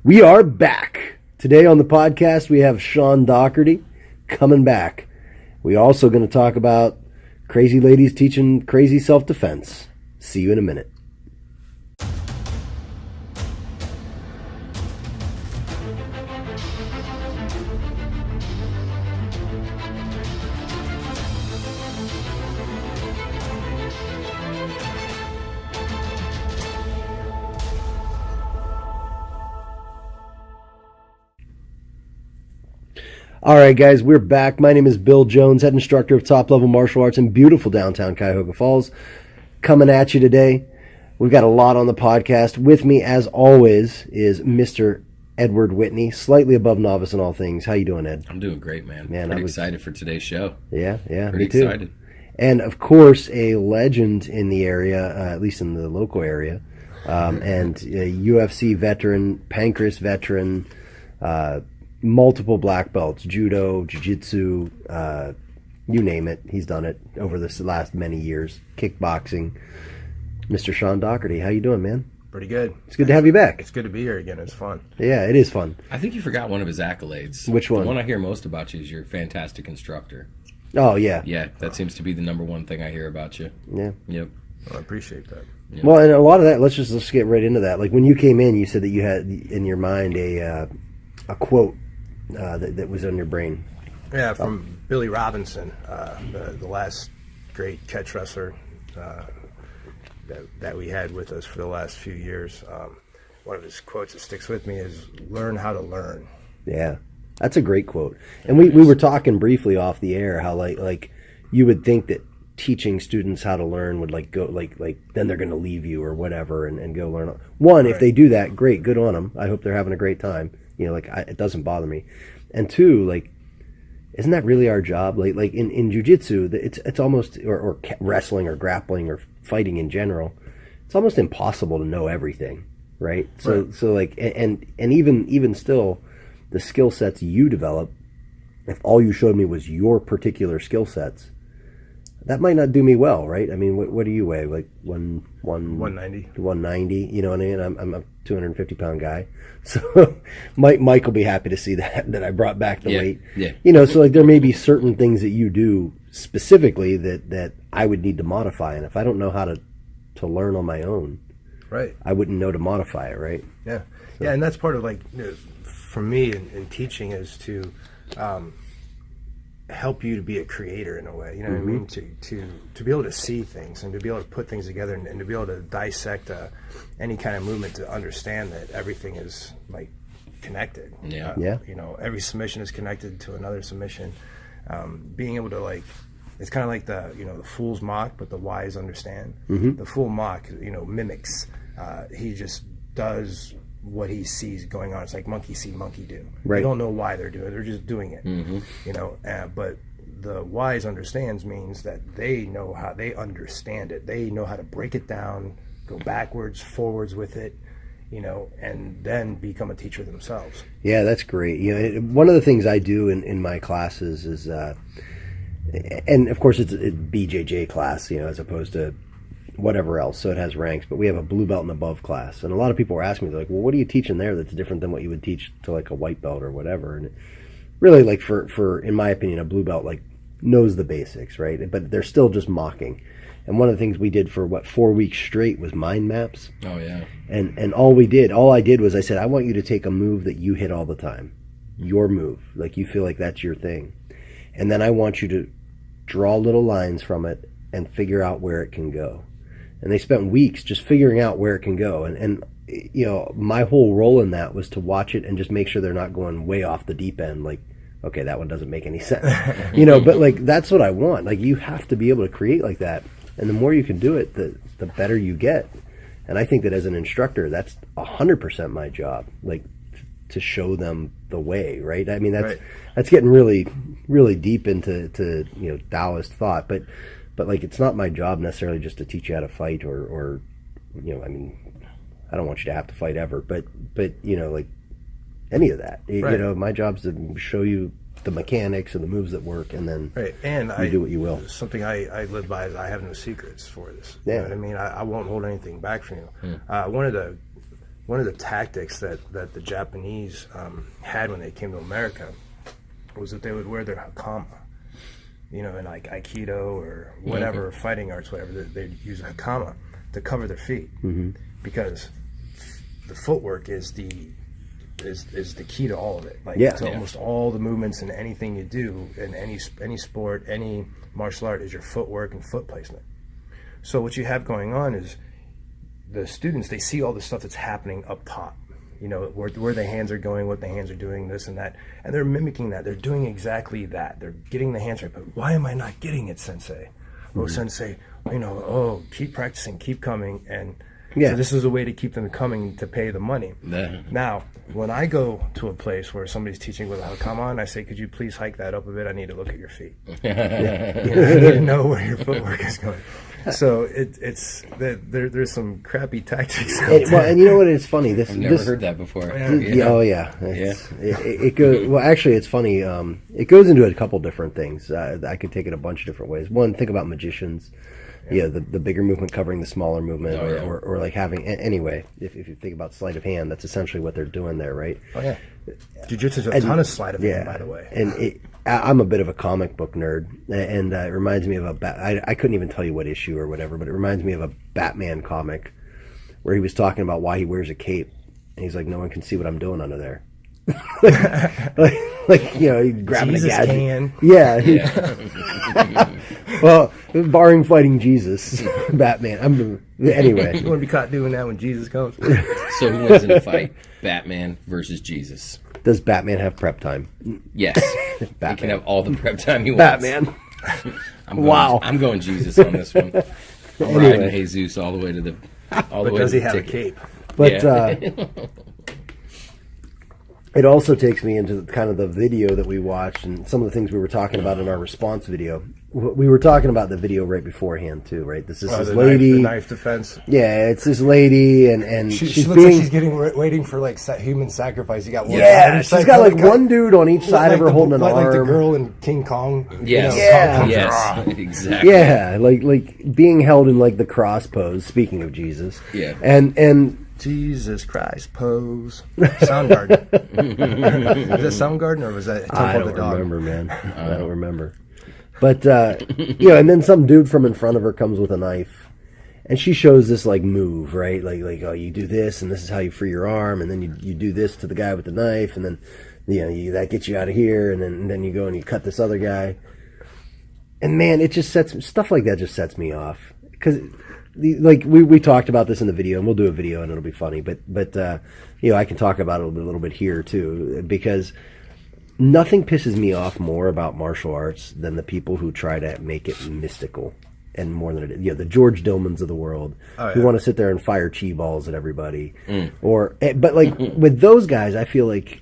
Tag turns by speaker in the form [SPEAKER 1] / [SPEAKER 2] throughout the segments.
[SPEAKER 1] We are back. Today on the podcast, we have Sean Daugherty coming back. We're also going to talk about crazy ladies teaching crazy self-defense. See you in a minute. All right, guys, we're back. My name is Bill Jones, head instructor of top-level martial arts in beautiful downtown Cuyahoga Falls. Coming at you today. We've got a lot on the podcast. With me, as always, is Mr. Edward Whitney, slightly above novice in all things. How you doing, Ed?
[SPEAKER 2] I'm doing great, man. Pretty excited for today's show.
[SPEAKER 1] Yeah,
[SPEAKER 2] Pretty
[SPEAKER 1] me too.
[SPEAKER 2] excited.
[SPEAKER 1] And, of course, a legend in the area, at least in the local area, and a UFC veteran, pancreas veteran, multiple black belts, judo, jiu-jitsu, you name it. He's done it over this last many years. Kickboxing. Mr. Sean Daugherty, how you doing, man?
[SPEAKER 3] Pretty good.
[SPEAKER 1] It's good to have you back.
[SPEAKER 3] It's good to be here again. It's fun.
[SPEAKER 1] Yeah, it is fun.
[SPEAKER 2] I think you forgot one of his accolades.
[SPEAKER 1] Which one?
[SPEAKER 2] The one I hear most about you is you're a fantastic instructor.
[SPEAKER 1] Oh, yeah.
[SPEAKER 2] Yeah, that seems to be the number one thing I hear about you.
[SPEAKER 1] Yeah.
[SPEAKER 2] Yep.
[SPEAKER 3] Well, I appreciate that.
[SPEAKER 2] Yep.
[SPEAKER 1] Well, and a lot of that, let's get right into that. Like when you came in, you said that you had in your mind a quote that was on your brain.
[SPEAKER 3] Yeah, from Billy Robinson, the last great catch wrestler that we had with us for the last few years. One of his quotes that sticks with me is, "Learn how to learn."
[SPEAKER 1] Yeah, that's a great quote. And we were talking briefly off the air how like you would think that teaching students how to learn would go then they're going to leave you or whatever and go learn. One, right. If they do that, great, good on them. I hope they're having a great time. It doesn't bother me. And two, isn't that really our job? Like in jiu-jitsu, it's almost, or wrestling or grappling or fighting in general, it's almost impossible to know everything, right? So and even still, the skill sets you develop, if all you showed me was your particular skill sets, that might not do me well, right? I mean, what do you weigh? Like
[SPEAKER 3] 190.
[SPEAKER 1] 190. You know what I mean? I'm a 250-pound guy, so Mike will be happy to see that I brought back the weight.
[SPEAKER 2] Yeah.
[SPEAKER 1] So there may be certain things that you do specifically that I would need to modify, and if I don't know how to learn on my own,
[SPEAKER 3] right,
[SPEAKER 1] I wouldn't know to modify it, right?
[SPEAKER 3] Yeah, yeah, and that's part of for me in teaching is to help you to be a creator in a way, you know what I mean? To be able to see things and to be able to put things together and to be able to dissect any kind of movement, to understand that everything is connected.
[SPEAKER 1] Yeah.
[SPEAKER 3] Every submission is connected to another submission. Being able to it's kind of like the fool's mock, but the wise understand. The fool mock, mimics. He just does what he sees going on. It's like monkey see, monkey do.
[SPEAKER 1] Right.
[SPEAKER 3] They don't know why they're doing it. They're just doing it. But the wise understands means that they know how, they understand it. They know how to break it down, go backwards, forwards with it, and then become a teacher themselves.
[SPEAKER 1] Yeah, that's great. One of the things I do in my classes is, and of course it's a BJJ class, as opposed to whatever else, so it has ranks, but we have a blue belt and above class, and a lot of people are asking me, they're like, well, what are you teaching there that's different than what you would teach to a white belt or whatever? And really, for in my opinion, a blue belt knows the basics, right? But they're still just mocking. And one of the things we did for 4 weeks straight was mind maps.
[SPEAKER 2] Oh yeah.
[SPEAKER 1] And all I did was I said, I want you to take a move that you hit all the time, your move, you feel like that's your thing, and then I want you to draw little lines from it and figure out where it can go. And they spent weeks just figuring out where it can go. And my whole role in that was to watch it and just make sure they're not going way off the deep end. Okay, that one doesn't make any sense. But that's what I want. You have to be able to create like that. And the more you can do it, the better you get. And I think that as an instructor, that's 100% my job. To show them the way, right? I mean, that's getting really, really deep into Taoist thought. But it's not my job necessarily just to teach you how to fight or I mean, I don't want you to have to fight ever, but any of that.
[SPEAKER 3] Right.
[SPEAKER 1] My job's to show you the mechanics and the moves that work, and then you do what you will.
[SPEAKER 3] Something I live by is I have no secrets for this.
[SPEAKER 1] Yeah.
[SPEAKER 3] You know what I mean? I won't hold anything back from you. One of the one of the tactics that the Japanese had when they came to America was that they would wear their hakama. You know, in like Aikido or whatever, fighting arts, whatever, they'd use a hakama to cover their feet, because the footwork is the key to all of it. Like to almost all the movements and anything you do in any sport, any martial art, is your footwork and foot placement. So what you have going on is the students, they see all the stuff that's happening up top. You know, where the hands are going, what the hands are doing, this and that. And they're mimicking that. They're doing exactly that. They're getting the hands right. But why am I not getting it, sensei? Oh, sensei, you know, keep practicing, keep coming. And so this is a way to keep them coming to pay the money. Now, when I go to a place where somebody's teaching with a hakama on, I say, could you please hike that up a bit? I need to look at your feet. You know, I need to know where your footwork is going. So there's some crappy tactics out there.
[SPEAKER 1] Well, and you know what? It's funny.
[SPEAKER 2] I've never heard that before.
[SPEAKER 1] It goes. Well, actually, it's funny. It goes into a couple different things. I could take it a bunch of different ways. One, think about magicians. Yeah, the bigger movement covering the smaller movement, or like having anyway. If you think about sleight of hand, that's essentially what they're doing there, right?
[SPEAKER 3] Oh yeah, Jiu-Jitsu is a ton of sleight of hand, by the way.
[SPEAKER 1] And I'm a bit of a comic book nerd, and it reminds me of I couldn't even tell you what issue or whatever, but it reminds me of a Batman comic where he was talking about why he wears a cape, and he's like, no one can see what I'm doing under there. like you know, grabbing
[SPEAKER 3] Jesus
[SPEAKER 1] a gadget.
[SPEAKER 3] Can.
[SPEAKER 1] Yeah. Well, barring fighting Jesus, Batman. Anyway.
[SPEAKER 3] You want to be caught doing that when Jesus comes?
[SPEAKER 2] So who wins in a fight? Batman versus Jesus.
[SPEAKER 1] Does Batman have prep time?
[SPEAKER 2] Yes. Batman. He can have all the prep time he wants.
[SPEAKER 1] Batman.
[SPEAKER 2] I'm going Jesus on this one. I'm riding Jesus all the way to the.
[SPEAKER 3] Does he have a cape?
[SPEAKER 1] But it also takes me into kind of the video that we watched and some of the things we were talking about in our response video. We were talking about the video right beforehand too, right? This lady,
[SPEAKER 3] the knife defense.
[SPEAKER 1] Yeah, it's this lady, and
[SPEAKER 3] she looks like she's waiting for like human sacrifice. You got one.
[SPEAKER 1] Yeah, she's got like one dude on each side of her holding an arm.
[SPEAKER 3] Like the girl in King Kong.
[SPEAKER 2] Yes,
[SPEAKER 1] yes,
[SPEAKER 2] exactly.
[SPEAKER 1] Yeah, like being held in like the cross pose. Speaking of Jesus.
[SPEAKER 2] Yeah,
[SPEAKER 1] and.
[SPEAKER 3] Jesus Christ pose. Soundgarden. Is that Soundgarden or was that Temple
[SPEAKER 1] I
[SPEAKER 3] of the
[SPEAKER 1] don't
[SPEAKER 3] Dog?
[SPEAKER 1] remember, man. I don't remember. But you know, and then some dude from in front of her comes with a knife, and she shows this like move, right? Like oh, you do this, and this is how you free your arm, and then you do this to the guy with the knife, and then you know that gets you out of here, and then you go and you cut this other guy. And man, it just stuff like that just sets me off because. Like we talked about this in the video, and we'll do a video and it'll be funny. But you know, I can talk about it a little bit here too, because nothing pisses me off more about martial arts than the people who try to make it mystical and more than it is. You know, the George Dillmans of the world who want to sit there and fire chi balls at everybody, but like with those guys, I feel like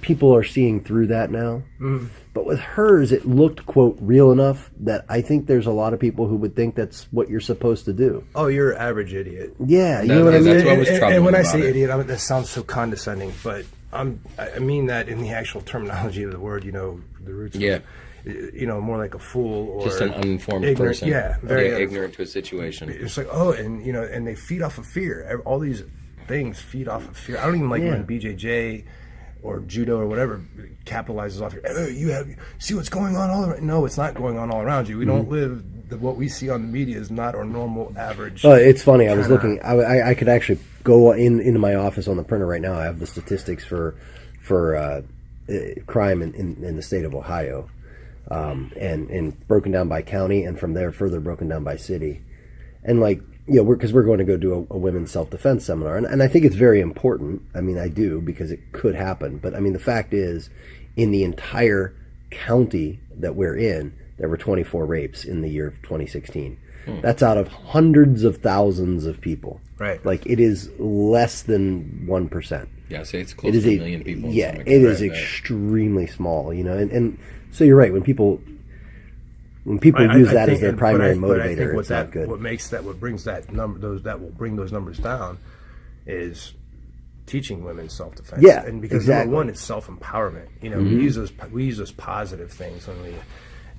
[SPEAKER 1] people are seeing through that now. But with hers, it looked, quote, real enough that I think there's a lot of people who would think that's what you're supposed to do.
[SPEAKER 3] Oh, you're an average idiot.
[SPEAKER 1] Yeah, you know what I mean?
[SPEAKER 2] That's what was troubling
[SPEAKER 3] and when I
[SPEAKER 2] about
[SPEAKER 3] say
[SPEAKER 2] it.
[SPEAKER 3] idiot, that sounds so condescending, but I mean that in the actual terminology of the word, you know, the roots of, you know, more like a fool or
[SPEAKER 2] just an uninformed
[SPEAKER 3] ignorant
[SPEAKER 2] person.
[SPEAKER 3] Yeah, very
[SPEAKER 2] ignorant to a situation.
[SPEAKER 3] It's like, oh, and you know, and they feed off of fear. All these things feed off of fear. I don't even like when BJJ or judo or whatever capitalizes off your, oh, you see what's going on all around. No, it's not going on all around you. We don't live, what we see on the media is not our normal average.
[SPEAKER 1] It's funny. I was looking, I could actually go into my office on the printer right now. I have the statistics for crime in the state of Ohio, and broken down by county, and from there further broken down by city. And like, you know, because we're going to go do a women's self-defense seminar, and I think it's very important. I mean, I do, because it could happen. But I mean, the fact is, in the entire county that we're in, there were 24 rapes in the year of 2016. That's out of hundreds of thousands of people.
[SPEAKER 3] Right.
[SPEAKER 1] Like, it is less than 1%.
[SPEAKER 2] Yeah, say it's close to a million people.
[SPEAKER 1] Yeah, it is extremely small, you know. And so you're right, when people use that as their primary motivator, it's not good.
[SPEAKER 3] What brings that number, that will bring those numbers down, is teaching women self-defense.
[SPEAKER 1] Yeah,
[SPEAKER 3] and because number one, it's self-empowerment. You know, we use those positive things when we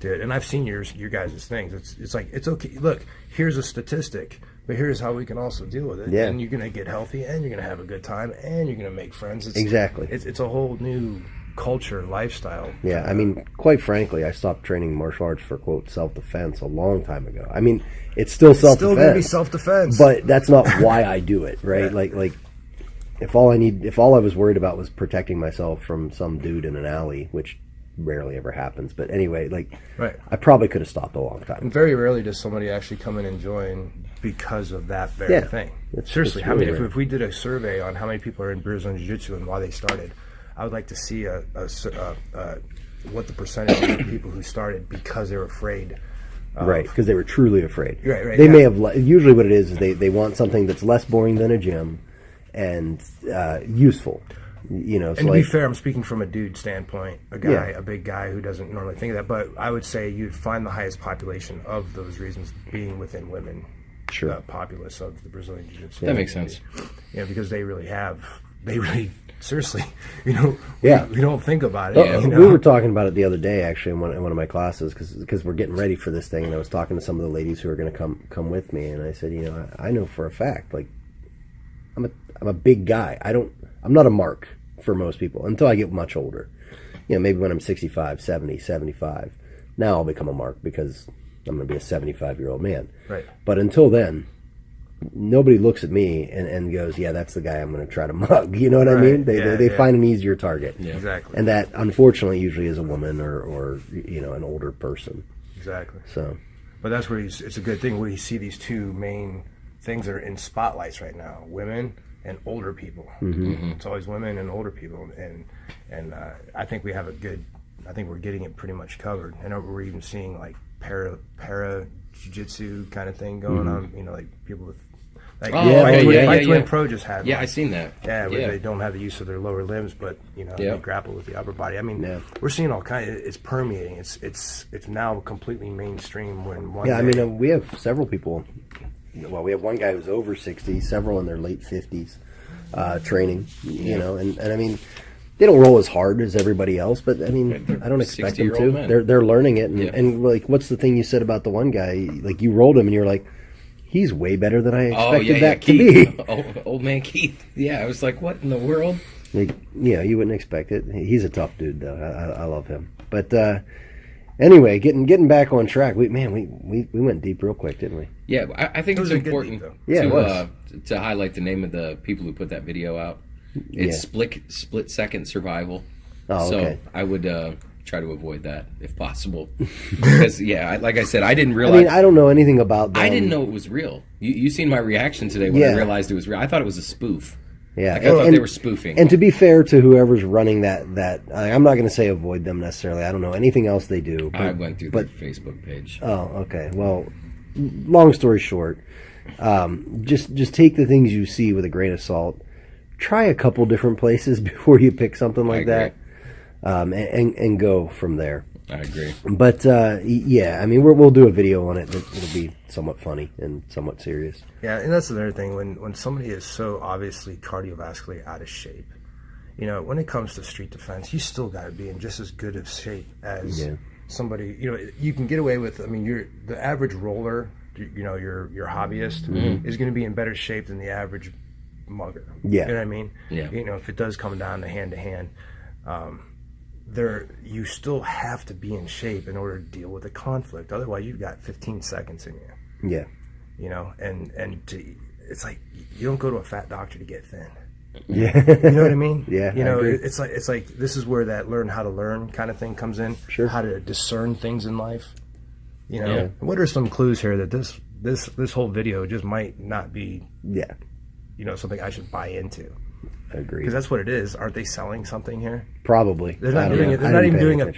[SPEAKER 3] do it. And I've seen your guys' things. It's like, it's okay. Look, here's a statistic. but here's how we can also deal with it.
[SPEAKER 1] Yeah.
[SPEAKER 3] And you're going to get healthy, and you're going to have a good time, and you're going to make friends.
[SPEAKER 1] Exactly.
[SPEAKER 3] It's a whole new culture, lifestyle.
[SPEAKER 1] Yeah, I mean, quite frankly, I stopped training martial arts for, quote, self-defense a long time ago. I mean, it's still self-defense.
[SPEAKER 3] It's still going to be self-defense.
[SPEAKER 1] But that's not why I do it, right?
[SPEAKER 3] Yeah.
[SPEAKER 1] Like, if all I was worried about was protecting myself from some dude in an alley, which rarely ever happens. But anyway,
[SPEAKER 3] right.
[SPEAKER 1] I probably could have stopped a long time.
[SPEAKER 3] And very rarely does somebody actually come in and join because of that very thing. Seriously,
[SPEAKER 1] it's really
[SPEAKER 3] if we did a survey on how many people are in Brazilian Jiu-Jitsu and why they started, I would like to see what the percentage of the people who started because they were afraid.
[SPEAKER 1] Right, because they were truly afraid.
[SPEAKER 3] Right,
[SPEAKER 1] they may have. Usually, what it is they want something that's less boring than a gym and useful. You know, so
[SPEAKER 3] and to be fair, I'm speaking from a dude standpoint, a big guy who doesn't normally think of that. But I would say you'd find the highest population of those reasons being within women.
[SPEAKER 1] Sure.
[SPEAKER 3] Populace of the Brazilian Jiu-Jitsu.
[SPEAKER 2] That makes sense.
[SPEAKER 3] Yeah, because they really seriously, we don't think about it.
[SPEAKER 1] Yeah. We were talking about it the other day, actually, in one of my classes, because we're getting ready for this thing, and I was talking to some of the ladies who are going to come with me, and I said, I know for a fact, like, I'm a big guy. I'm not a mark for most people until I get much older. Maybe when I'm 65, 70, 75. Now I'll become a mark because I'm going to be a 75-year-old man.
[SPEAKER 3] Right.
[SPEAKER 1] But until then, nobody looks at me and goes, yeah, that's the guy I'm going to try to mug. You know what I mean? They find an easier target.
[SPEAKER 3] Yeah. Exactly.
[SPEAKER 1] And that, unfortunately, usually is a woman or an older person.
[SPEAKER 3] Exactly.
[SPEAKER 1] So,
[SPEAKER 3] but that's where it's a good thing where you see these two main things that are in spotlights right now: women and older people. Mm-hmm. It's always women and older people, and I think we have I think we're getting it pretty much covered. And we're even seeing like para jiu-jitsu kind of thing going on. Like people with Fight Twin Pro just had.
[SPEAKER 2] Yeah, I seen that.
[SPEAKER 3] Yeah, where they don't have the use of their lower limbs, but they grapple with the upper body. I mean, we're seeing all kinds. It's permeating. It's now completely mainstream.
[SPEAKER 1] I mean, we have several people. Well, we have one guy who's over 60, several in their late 50s, training. And I mean, they don't roll as hard as everybody else, but I mean, I don't expect them to.
[SPEAKER 2] Men.
[SPEAKER 1] They're learning it, and like, what's the thing you said about the one guy? Like, you rolled him, and you're like, he's way better than I expected that to be.
[SPEAKER 2] Old man Keith. Yeah, I was like, what in the world?
[SPEAKER 1] Like, you wouldn't expect it. He's a tough dude, though. I love him. But anyway, getting back on track. We went deep real quick, didn't we?
[SPEAKER 2] Yeah, I think it's important to highlight the name of the people who put that video out. It's split second survival.
[SPEAKER 1] Oh, okay.
[SPEAKER 2] So I would try to avoid that if possible, because like I said, I didn't realize.
[SPEAKER 1] I mean, I don't know anything about them.
[SPEAKER 2] I didn't know it was real. You seen my reaction today when I realized it was real. I thought it was a spoof.
[SPEAKER 1] Yeah,
[SPEAKER 2] I thought they were spoofing.
[SPEAKER 1] And to be fair to whoever's running that I'm not going to say avoid them necessarily. I don't know anything else they do. But,
[SPEAKER 2] I went through their Facebook page.
[SPEAKER 1] Oh, okay. Well, long story short, just take the things you see with a grain of salt. Try a couple different places before you pick something like that, and go from there.
[SPEAKER 2] I agree.
[SPEAKER 1] But I mean, we'll do a video on it. It'll be somewhat funny and somewhat serious.
[SPEAKER 3] Yeah, and that's another thing. When somebody is so obviously cardiovascularly out of shape, when it comes to street defense, you still got to be in just as good of shape as somebody. You can get away with. I mean, the average roller, your hobbyist is going to be in better shape than the average mugger.
[SPEAKER 1] Yeah.
[SPEAKER 3] You know what I mean?
[SPEAKER 2] Yeah.
[SPEAKER 3] If it does come down to hand, you still have to be in shape in order to deal with the conflict. Otherwise, you've got 15 seconds in you.
[SPEAKER 1] Yeah.
[SPEAKER 3] It's like you don't go to a fat doctor to get thin.
[SPEAKER 1] Yeah.
[SPEAKER 3] You know what I mean?
[SPEAKER 1] Yeah.
[SPEAKER 3] It's like this is where that learn how to learn kind of thing comes in.
[SPEAKER 1] Sure.
[SPEAKER 3] How to discern things in life. What are some clues here that this whole video just might not be something I should buy into?
[SPEAKER 1] I agree.
[SPEAKER 3] Because that's what it is. Aren't they selling something here?
[SPEAKER 1] Probably.
[SPEAKER 3] They're not doing it. They're not even doing a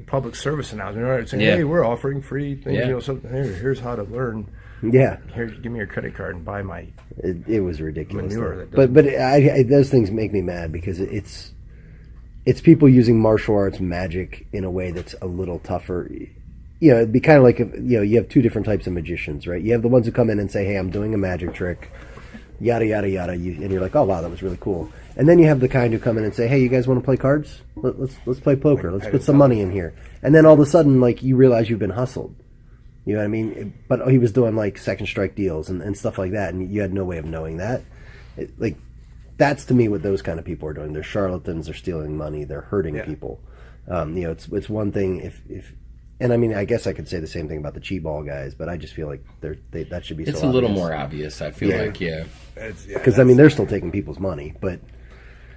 [SPEAKER 3] public service announcement. They're saying, "Hey, we're offering free things. So here's how to learn.
[SPEAKER 1] Yeah.
[SPEAKER 3] Here, give me your credit card and buy my."
[SPEAKER 1] It was ridiculous.
[SPEAKER 3] Manure
[SPEAKER 1] but those things make me mad because it's people using martial arts magic in a way that's a little tougher. It'd be kind of like you have two different types of magicians, right? You have the ones who come in and say, "Hey, I'm doing a magic trick." Yada yada yada, and you're like, oh wow, that was really cool. And then you have the kind who come in and say, hey, you guys want to play cards? Let's play poker. Let's put some money in here. And then all of a sudden, like, you realize you've been hustled. You know what I mean? But he was doing like second strike deals and stuff like that, and you had no way of knowing that. That's to me what those kind of people are doing. They're charlatans. They're stealing money. They're hurting people. It's one thing if and I mean, I guess I could say the same thing about the cheap ball guys, but I just feel like that should be.
[SPEAKER 2] It's
[SPEAKER 1] so
[SPEAKER 2] a little
[SPEAKER 1] obvious.
[SPEAKER 2] more obvious. I feel like,
[SPEAKER 1] because I mean, they're still taking people's money, but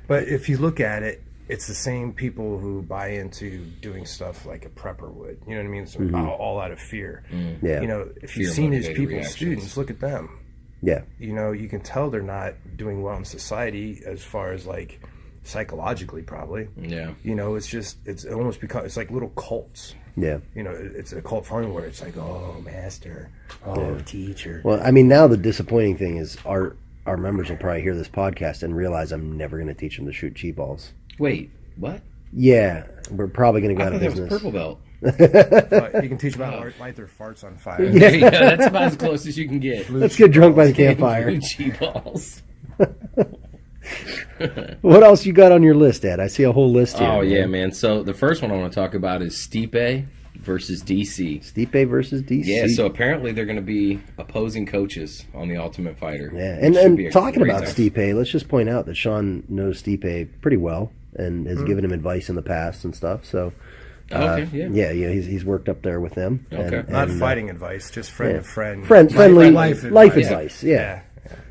[SPEAKER 3] if you look at it, it's the same people who buy into doing stuff like a prepper would. You know what I mean? So all out of fear.
[SPEAKER 1] Yeah.
[SPEAKER 3] You know, if you've seen his people, students, look at them.
[SPEAKER 1] Yeah.
[SPEAKER 3] You know, you can tell they're not doing well in society as far as like psychologically, probably.
[SPEAKER 2] Yeah.
[SPEAKER 3] You know, it's almost become, it's like little cults.
[SPEAKER 1] Yeah.
[SPEAKER 3] You know, it's a cult following where it's like, oh, master, teacher.
[SPEAKER 1] Well, I mean, now the disappointing thing is our members will probably hear this podcast and realize I'm never going to teach them to shoot cheap balls.
[SPEAKER 2] Wait, what?
[SPEAKER 1] Yeah, we're probably going to go out of business.
[SPEAKER 2] That was purple belt.
[SPEAKER 3] You can teach them how to light their farts on fire.
[SPEAKER 2] Yeah, that's about as close as you can get.
[SPEAKER 1] Let's get drunk by the campfire.
[SPEAKER 2] Cheap balls.
[SPEAKER 1] What else you got on your list, Ed? I see a whole list here.
[SPEAKER 2] Oh, yeah, man. So the first one I want to talk about is Stipe versus DC.
[SPEAKER 1] Stipe versus DC.
[SPEAKER 2] Yeah, so apparently they're going to be opposing coaches on The Ultimate Fighter.
[SPEAKER 1] Yeah, and talking about Stipe, let's just point out that Sean knows Stipe pretty well and has given him advice in the past and stuff. So, he's worked up there with them.
[SPEAKER 2] Okay,
[SPEAKER 3] and not fighting advice, just friendly,
[SPEAKER 1] friendly life advice. Yeah.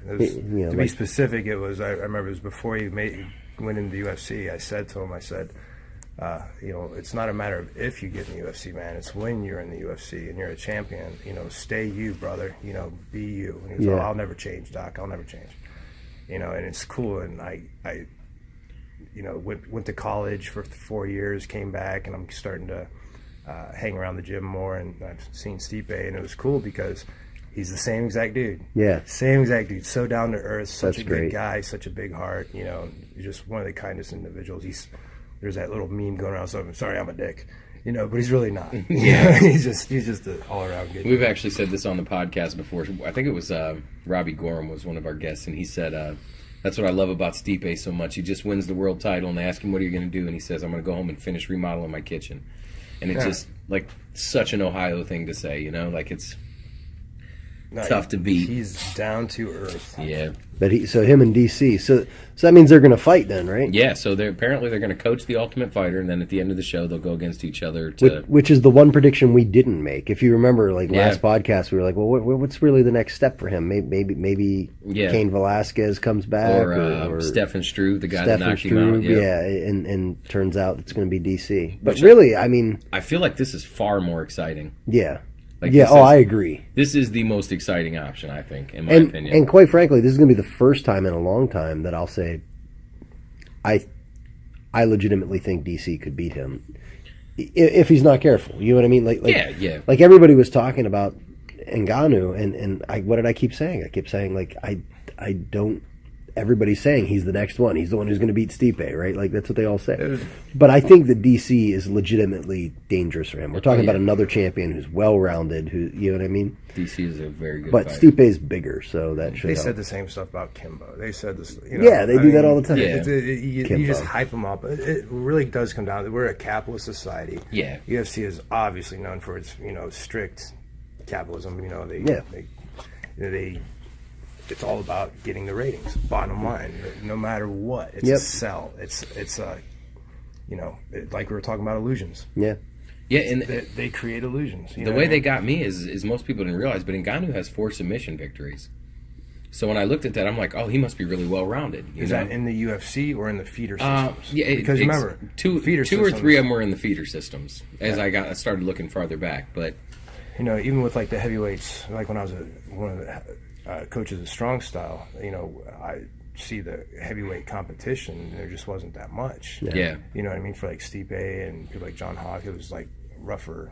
[SPEAKER 3] To be specific, it was. I remember it was before he went into the UFC. I said to him, it's not a matter of if you get in the UFC, man. It's when you're in the UFC and you're a champion. You know, stay you, brother. You know, be you. And he was like, I'll never change, Doc. I'll never change. You know, and it's cool. And I went to college for 4 years, came back, and I'm starting to hang around the gym more. And I've seen Stipe, and it was cool because he's the same exact dude. Yeah. Same exact dude. So down to earth, such a good guy, such a big heart. You know, just one of the kindest individuals. There's that little meme going around. So I'm sorry, I'm a dick. You know, but he's really not. Yeah. he's just an all around good.
[SPEAKER 2] We've actually said this on the podcast before. I think it was Robbie Gorham was one of our guests, and he said that's what I love about Stipe so much. He just wins the world title, and they ask him, what are you going to do? And he says, I'm going to go home and finish remodeling my kitchen. And it's just like such an Ohio thing to say, you know, like it's tough to beat.
[SPEAKER 3] He's down to earth.
[SPEAKER 2] Yeah.
[SPEAKER 1] But him and DC. So that means they're going to fight then, right?
[SPEAKER 2] Yeah. So they're going to coach the Ultimate Fighter, and then at the end of the show, they'll go against each other.
[SPEAKER 1] Which is the one prediction we didn't make. If you remember, last podcast, we were like, well, what's really the next step for him? Maybe Cain Velasquez comes back,
[SPEAKER 2] or Stefan Struve, the guy that knocked him out.
[SPEAKER 1] Yeah, and turns out it's going to be DC. But really, I mean,
[SPEAKER 2] I feel like this is far more exciting.
[SPEAKER 1] Yeah. I agree.
[SPEAKER 2] This is the most exciting option, I think, in my opinion.
[SPEAKER 1] And quite frankly, this is going to be the first time in a long time that I'll say I legitimately think DC could beat him if he's not careful. You know what I mean? Like everybody was talking about Ngannou, and what did I keep saying? I kept saying I don't. Everybody's saying he's the next one. He's the one who's going to beat Stipe, right? Like that's what they all say. But I think that DC is legitimately dangerous for him. We're talking about another champion who's well-rounded. Who, you know what I mean?
[SPEAKER 2] DC is a very good.
[SPEAKER 1] But Stipe is bigger, so that should.
[SPEAKER 3] They
[SPEAKER 1] help.
[SPEAKER 3] said the same stuff about Kimbo. They said this. You know,
[SPEAKER 1] they do that all the time.
[SPEAKER 3] Yeah. You just hype them up. It really does come down to we're a capitalist society.
[SPEAKER 2] Yeah.
[SPEAKER 3] UFC is obviously known for its strict capitalism. You know they it's all about getting the ratings. Bottom line, no matter what, it's a sell. It's like we were talking about illusions.
[SPEAKER 1] Yeah.
[SPEAKER 2] Yeah, and
[SPEAKER 3] they create illusions.
[SPEAKER 2] The way they got me is most people didn't realize, but Ngannou has 4 submission victories. So when I looked at that, I'm like, oh, he must be really well rounded.
[SPEAKER 3] Is that in the UFC or in the feeder systems?
[SPEAKER 2] Yeah,
[SPEAKER 3] because remember,
[SPEAKER 2] two or three of them were in the feeder systems. As I started looking farther back, but
[SPEAKER 3] even with like the heavyweights, like when I was one of the coaches of strong style, I see the heavyweight competition. There just wasn't that much.
[SPEAKER 2] Yeah.
[SPEAKER 3] You know what I mean? For like Stipe and people like John Hawk, it was like rougher.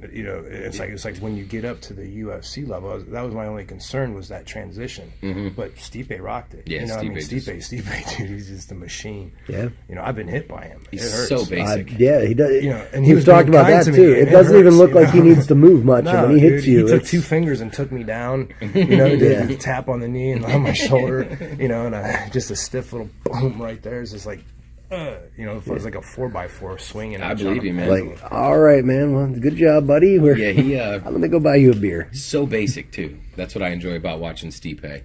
[SPEAKER 3] It's like when you get up to the UFC level, that was my only concern was that transition. Mm-hmm. But Stipe rocked it.
[SPEAKER 2] Yeah,
[SPEAKER 3] Stipe, dude, he's just a machine.
[SPEAKER 1] Yeah.
[SPEAKER 3] I've been hit by him.
[SPEAKER 2] He's so basic.
[SPEAKER 1] He does.
[SPEAKER 3] And
[SPEAKER 1] he was talking about that too. It doesn't even look like he needs to move much, and when he hits you,
[SPEAKER 3] he took 2 fingers and took me down. Did a tap on the knee and on my shoulder. And just a stiff little boom right there. It's just like, if it was like a 4x4 swinging.
[SPEAKER 2] I believe you, man.
[SPEAKER 1] Like, all right, man. Well, good job, buddy. I'm gonna go buy you a beer.
[SPEAKER 2] So basic too. That's what I enjoy about watching Stipe.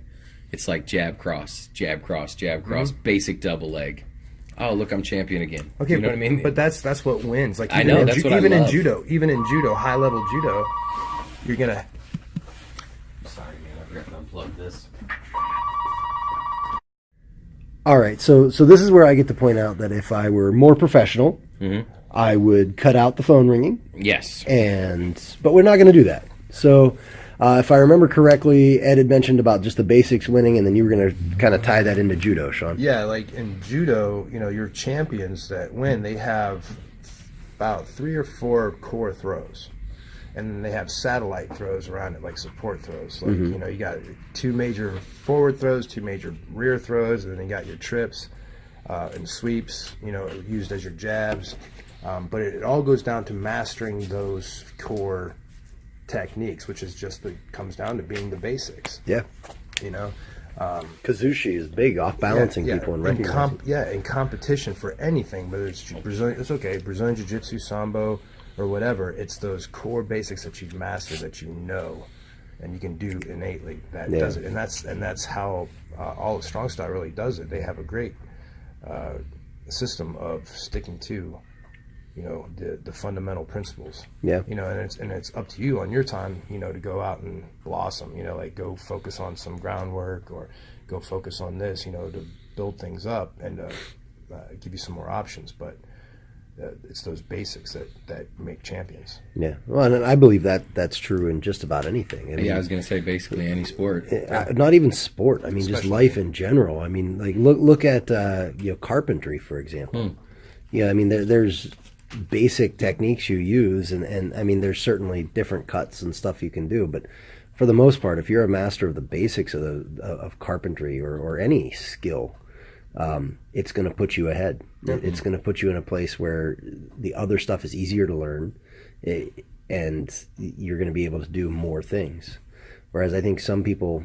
[SPEAKER 2] It's like jab cross, jab cross, jab cross, basic double leg. Oh, look, I'm champion again.
[SPEAKER 3] Okay,
[SPEAKER 2] you know what I mean?
[SPEAKER 3] But that's what wins. Like
[SPEAKER 2] I know, that's what I love.
[SPEAKER 3] Even in judo, high level judo, you're gonna.
[SPEAKER 2] Sorry, man. I forgot to unplug this.
[SPEAKER 1] All right, so this is where I get to point out that if I were more professional, I would cut out the phone ringing.
[SPEAKER 2] Yes.
[SPEAKER 1] But we're not going to do that. So if I remember correctly, Ed had mentioned about just the basics winning, and then you were going to kind of tie that into judo, Sean.
[SPEAKER 3] Yeah, like in judo, your champions that win, they have about 3 or 4 core throws. And then they have satellite throws around it, like support throws. Like, you got 2 major forward throws, 2 major rear throws, and then you got your trips and sweeps, used as your jabs. But it all goes down to mastering those core techniques, which is comes down to being the basics.
[SPEAKER 1] Yeah. Kazushi is big, off balancing people and recognizing.
[SPEAKER 3] In competition for anything, whether it's Brazilian, it's okay, Brazilian Jiu-Jitsu, Sambo, or whatever, it's those core basics that you've mastered that and you can do innately that does it, and that's how all of strong style really does it. They have a great system of sticking to the fundamental principles. And it's up to you on your time to go out and blossom, like go focus on some groundwork or go focus on this, to build things up and give you some more options. But it's those basics that make champions.
[SPEAKER 1] Yeah, well, and I believe that's true in just about anything.
[SPEAKER 2] I was going to say basically any sport.
[SPEAKER 1] Not even sport. I mean, especially just life in general. I mean, like look at carpentry, for example. Yeah, I mean there's basic techniques you use, and I mean there's certainly different cuts and stuff you can do, but for the most part, if you're a master of the basics of carpentry or any skill, it's going to put you ahead. It's going to put you in a place where the other stuff is easier to learn, and you're going to be able to do more things. Whereas I think a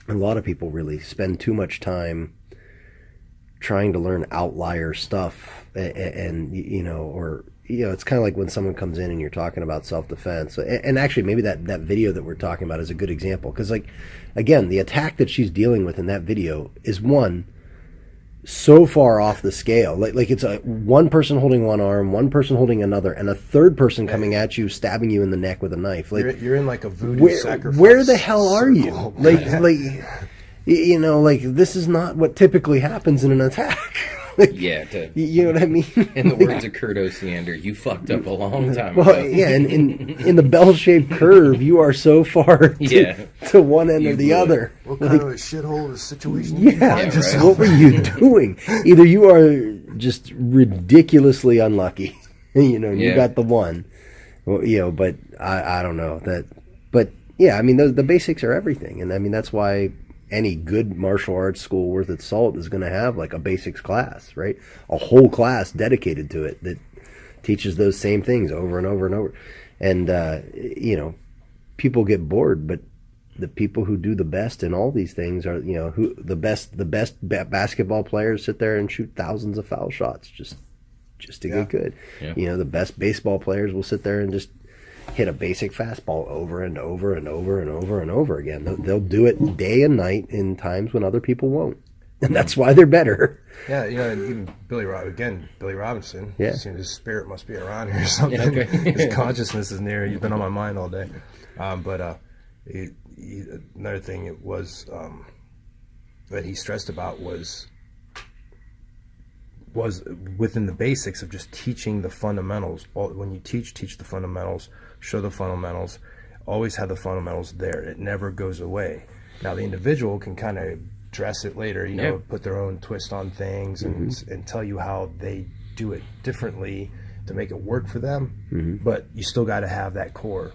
[SPEAKER 1] lot of people really spend too much time trying to learn outlier stuff, and it's kind of like when someone comes in and you're talking about self-defense. And actually, maybe that video that we're talking about is a good example, because, like, again, the attack that she's dealing with in that video is so far off the scale. Like it's one person holding one arm, one person holding another, and a third person coming at you, stabbing you in the neck with a knife. Like
[SPEAKER 3] you're in like a voodoo sacrifice.
[SPEAKER 1] Where the hell are you?
[SPEAKER 3] Like,
[SPEAKER 1] this is not what typically happens in an attack. You know what I mean?
[SPEAKER 2] In the words of Kurt Osiander, you fucked up a long time ago.
[SPEAKER 1] Well, yeah, and in the bell-shaped curve, you are so far to one end or the other.
[SPEAKER 3] What kind of a shithole of a situation
[SPEAKER 1] what were you doing? Either you are just ridiculously unlucky, you got the one, but I don't know that. But yeah, I mean, the basics are everything, and I mean that's why any good martial arts school worth its salt is going to have like a basics class, right? A whole class dedicated to it that teaches those same things over and over and over. And, people get bored, but the people who do the best in all these things are, who the best basketball players sit there and shoot thousands of foul shots just to get good. Yeah. The best baseball players will sit there and just hit a basic fastball over and over and over and over and over again. They'll do it day and night in times when other people won't, and that's why they're better.
[SPEAKER 3] Yeah, and even Billy Robinson.
[SPEAKER 1] Yeah,
[SPEAKER 3] his spirit must be around here or something. Yeah, okay. His consciousness is near. He's been on my mind all day. But another thing it was that he stressed about was within the basics of just teaching the fundamentals. When you teach the fundamentals, show the fundamentals, always have the fundamentals there. It never goes away. Now the individual can kind of dress it later, put their own twist on things and tell you how they do it differently to make it work for them. But you still got to have that core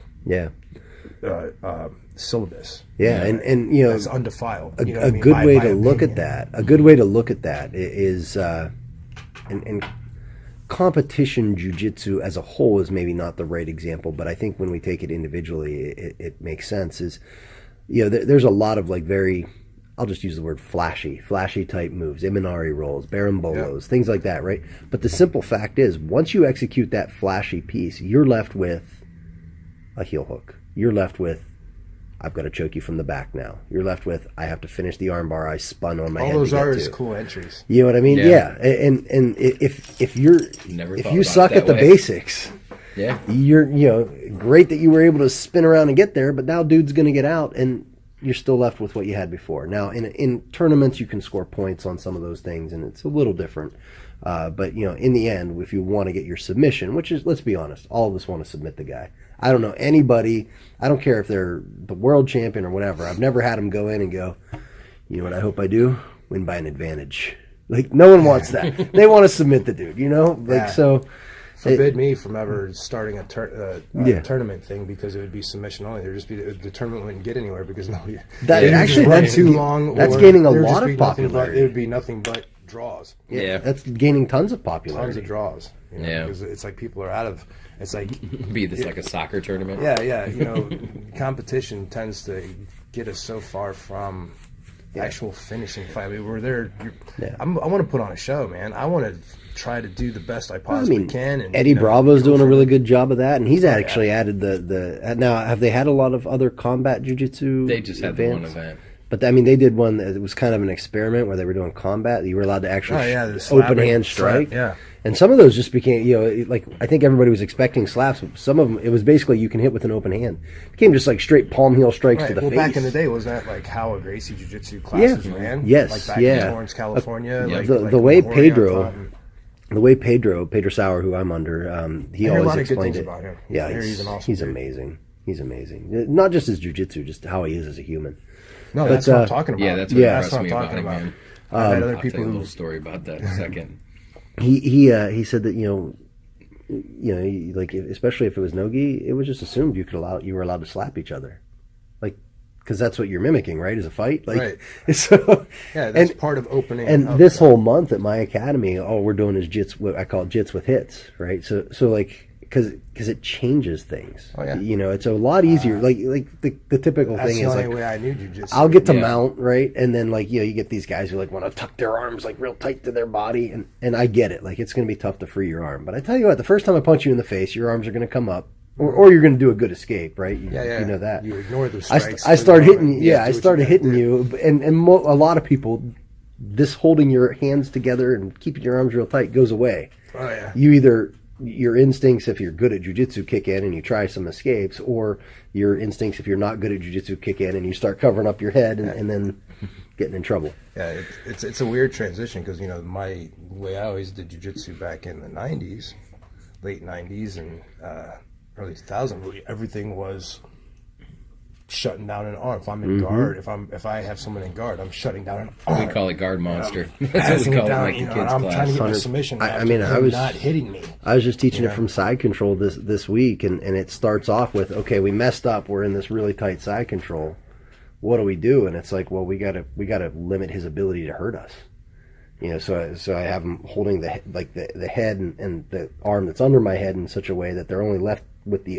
[SPEAKER 3] syllabus.
[SPEAKER 1] Yeah, and
[SPEAKER 3] it's undefiled.
[SPEAKER 1] A good way to look at that is and competition jiu-jitsu as a whole is maybe not the right example, but I think when we take it individually, it makes sense. Is there's a lot of like very I'll just use the word flashy type moves, Imanari rolls, Barambolos, things like that, right? But the simple fact is, once you execute that flashy piece, you're left with a heel hook. You're left with, I've got to choke you from the back now. You're left with, I have to finish the armbar I spun on my head.
[SPEAKER 3] All those
[SPEAKER 1] to get
[SPEAKER 3] are
[SPEAKER 1] to.
[SPEAKER 3] his cool entries.
[SPEAKER 1] You know what I mean?
[SPEAKER 2] Yeah.
[SPEAKER 1] And if you're
[SPEAKER 2] Never
[SPEAKER 1] if
[SPEAKER 2] thought
[SPEAKER 1] you
[SPEAKER 2] about
[SPEAKER 1] suck
[SPEAKER 2] it
[SPEAKER 1] at the
[SPEAKER 2] that way.
[SPEAKER 1] basics,
[SPEAKER 2] Yeah.
[SPEAKER 1] you're great that you were able to spin around and get there, but now dude's going to get out and you're still left with what you had before. Now in tournaments you can score points on some of those things and it's a little different. But in the end, if you want to get your submission, which is, let's be honest, all of us want to submit the guy. I don't know anybody. I don't care if they're the world champion or whatever. I've never had them go in and go, you know what I hope I do? Win by an advantage. Like, no one wants that. They want to submit the dude, so.
[SPEAKER 3] Forbid me from ever starting a tournament thing because it would be submission only. There'd just be the tournament wouldn't get anywhere because nobody.
[SPEAKER 1] That's
[SPEAKER 3] too long.
[SPEAKER 1] That's
[SPEAKER 3] or
[SPEAKER 1] gaining a
[SPEAKER 3] there'd
[SPEAKER 1] lot
[SPEAKER 3] just
[SPEAKER 1] of
[SPEAKER 3] be nothing
[SPEAKER 1] popularity.
[SPEAKER 3] It would be nothing but draws.
[SPEAKER 2] Yeah.
[SPEAKER 1] That's gaining tons of popularity.
[SPEAKER 3] Tons of draws. Because it's like people are out of. It's like
[SPEAKER 2] Be this like a soccer tournament?
[SPEAKER 3] Yeah. Competition tends to get us so far from actual finishing fight. I mean, we're there. I want to put on a show, man. I want to try to do the best I possibly can. And
[SPEAKER 1] Eddie Bravo's doing a really good job of that, and he's actually added the. Now, have they had a lot of other combat jiu-jitsu?
[SPEAKER 2] They just had the one
[SPEAKER 1] events?
[SPEAKER 2] event.
[SPEAKER 1] But I mean, they did one that was kind of an experiment where they were doing combat. You were allowed to actually
[SPEAKER 3] the
[SPEAKER 1] open
[SPEAKER 3] slapping,
[SPEAKER 1] hand strike.
[SPEAKER 3] Yeah.
[SPEAKER 1] And some of those just became, like, I think everybody was expecting slaps. But some of them, it was basically you can hit with an open hand. It became just like straight palm heel strikes to the face.
[SPEAKER 3] Back in the day, was that like how a Gracie Jiu-Jitsu classes ran?
[SPEAKER 1] Yes,
[SPEAKER 3] like back in Torrance, California.
[SPEAKER 1] The way Pedro Sauer, who I'm under, he always explained it.
[SPEAKER 3] About him.
[SPEAKER 1] Yeah, he's amazing. He's amazing. Not just his jiu-jitsu, just how he is as a human.
[SPEAKER 3] No, that's what I'm talking about.
[SPEAKER 2] Yeah, that's what impressed me about him, man.
[SPEAKER 3] I've had other
[SPEAKER 2] I'll
[SPEAKER 3] people
[SPEAKER 2] tell you a
[SPEAKER 3] who
[SPEAKER 2] little story about that in a second.
[SPEAKER 1] He said that like especially if it was no-gi, it was just assumed you were allowed to slap each other, like because that's what you're mimicking, right? Is a fight, like
[SPEAKER 3] right.
[SPEAKER 1] So
[SPEAKER 3] that's part of opening.
[SPEAKER 1] And this whole month at my academy, all we're doing is jits. I call it jits with hits, right? So like because it changes things.
[SPEAKER 3] Oh, yeah.
[SPEAKER 1] It's a lot easier. Like the typical thing is
[SPEAKER 3] the
[SPEAKER 1] like
[SPEAKER 3] only way I knew jiu-jitsu.
[SPEAKER 1] I'll get to mount, right, and then you get these guys who want to tuck their arms like real tight to their body, and I get it. Like it's going to be tough to free your arm, but I tell you what, the first time I punch you in the face, your arms are going to come up, or you're going to do a good escape, right? You know that.
[SPEAKER 3] You ignore the strikes.
[SPEAKER 1] I started hitting. I started hitting you, and a lot of people, this holding your hands together and keeping your arms real tight goes away.
[SPEAKER 3] Oh yeah.
[SPEAKER 1] You either your instincts, if you're good at jiu-jitsu, kick in and you try some escapes, or your instincts, if you're not good at jiu-jitsu, kick in and you start covering up your head and then getting in trouble.
[SPEAKER 3] Yeah, it's a weird transition because my way I always did jiu-jitsu back in the 90s, late 90s and early 2000s, everything was shutting down an arm. If I'm in guard, if I have someone in guard, I'm shutting down an arm.
[SPEAKER 2] We call it guard monster.
[SPEAKER 3] That's
[SPEAKER 2] what we call
[SPEAKER 3] down,
[SPEAKER 2] it like the kids'
[SPEAKER 3] I'm
[SPEAKER 2] class.
[SPEAKER 3] trying to get my submission.
[SPEAKER 1] I was
[SPEAKER 3] not hitting me.
[SPEAKER 1] I was just teaching it from side control this week, and it starts off with, okay, we messed up. We're in this really tight side control. What do we do? And it's like, well, we gotta limit his ability to hurt us. So I have him holding the head and the arm that's under my head in such a way that they're only left with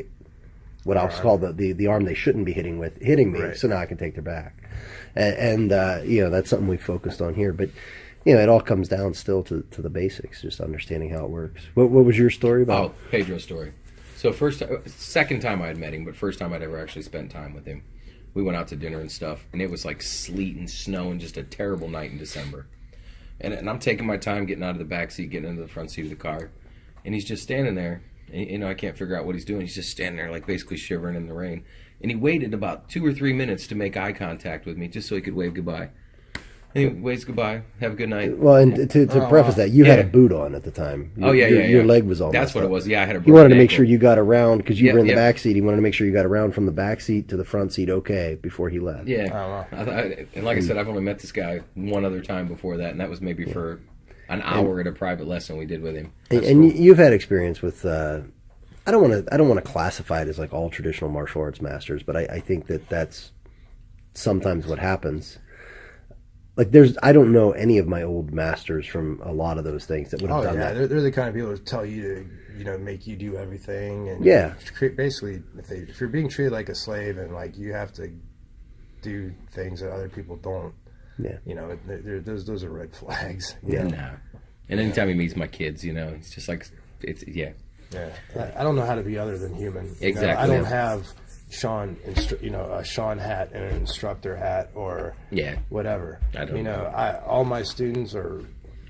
[SPEAKER 1] what I'll call the arm they shouldn't be hitting me, right. So now I can take their back, and that's something we focused on here. But it all comes down still to the basics, just understanding how it works. What was your story about?
[SPEAKER 2] Oh, Pedro's story. So second time I had met him, but first time I'd ever actually spent time with him. We went out to dinner and stuff, and it was like sleet and snow and just a terrible night in December. And I'm taking my time getting out of the back seat, getting into the front seat of the car, and he's just standing there. And, I can't figure out what he's doing. He's just standing there, like basically shivering in the rain. And he waited about 2 or 3 minutes to make eye contact with me, just so he could wave goodbye. And he waves goodbye. Have a good night.
[SPEAKER 1] Well, and to preface that, you had a boot on at the time. Your leg was all.
[SPEAKER 2] That's what it was. Yeah, I had a.
[SPEAKER 1] He wanted to make sure you got around because you were in the back seat. He wanted to make sure you got around from the back seat to the front seat okay before he left.
[SPEAKER 2] Yeah, and like I said, I've only met this guy one other time before that, and that was maybe for an hour at a private lesson we did with him.
[SPEAKER 1] And you've had experience with. I don't want to classify it as like all traditional martial arts masters, but I think that's sometimes what happens. Like I don't know any of my old masters from a lot of those things that would have done that.
[SPEAKER 3] They're the kind of people that tell you to, make you do everything, and basically, if you're being treated like a slave and like you have to do things that other people don't,
[SPEAKER 1] Yeah.
[SPEAKER 3] You know, those are red flags.
[SPEAKER 1] Yeah.
[SPEAKER 2] Nah. And anytime he meets my kids, you know, it's just like, yeah.
[SPEAKER 3] Yeah. I don't know how to be other than human. You
[SPEAKER 2] Exactly.
[SPEAKER 3] know, I don't have a Sean hat and an instructor hat or whatever.
[SPEAKER 2] I don't
[SPEAKER 3] know. All my students are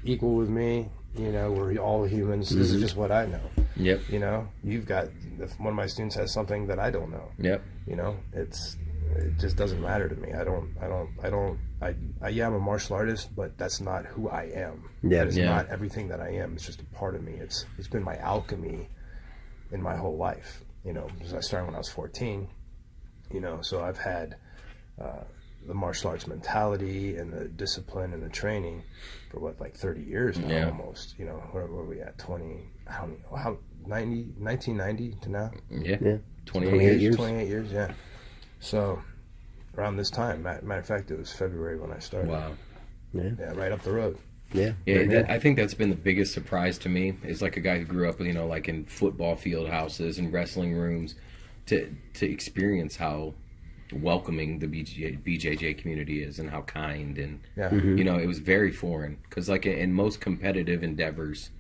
[SPEAKER 3] equal with me. You know, we're all humans. This is just what I know.
[SPEAKER 2] Yep.
[SPEAKER 3] You know, if one of my students has something that I don't know.
[SPEAKER 2] Yep.
[SPEAKER 3] You know, it just doesn't matter to me. I'm a martial artist, but that's not who I am.
[SPEAKER 1] Yeah.
[SPEAKER 3] That is not everything that I am. It's just a part of me. It's been my alchemy in my whole life. You know, because I started when I was 14. You know, so I've had the martial arts mentality and the discipline and the training for 30 years now, almost. You know, where are we at? 1990 to now?
[SPEAKER 2] Yeah. 28 years.
[SPEAKER 3] 28 years, yeah. So around this time, matter of fact, it was February when I started.
[SPEAKER 2] Wow.
[SPEAKER 3] Yeah, right up the road.
[SPEAKER 1] Yeah.
[SPEAKER 2] I think that's been the biggest surprise to me. Is like a guy who grew up, you know, like in football field houses and wrestling rooms, to experience how welcoming the BJJ community is and how kind and you know, it was very foreign because like in most competitive endeavors,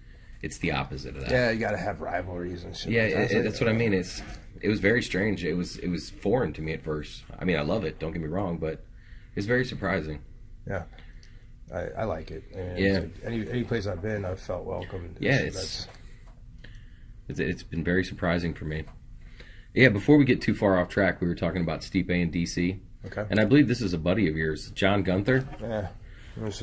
[SPEAKER 2] it's the opposite of that.
[SPEAKER 3] Yeah, you got to have rivalries and shit.
[SPEAKER 2] Yeah, that's what I mean. It was very strange. It was foreign to me at first. I mean, I love it. Don't get me wrong, but it's very surprising.
[SPEAKER 3] Yeah. I like it. And any place I've been, I've felt welcomed.
[SPEAKER 2] It's been very surprising for me. Yeah, before we get too far off track, we were talking about Stipe and DC.
[SPEAKER 3] Okay.
[SPEAKER 2] And I believe this is a buddy of yours, John Gunther.
[SPEAKER 3] Yeah. Here's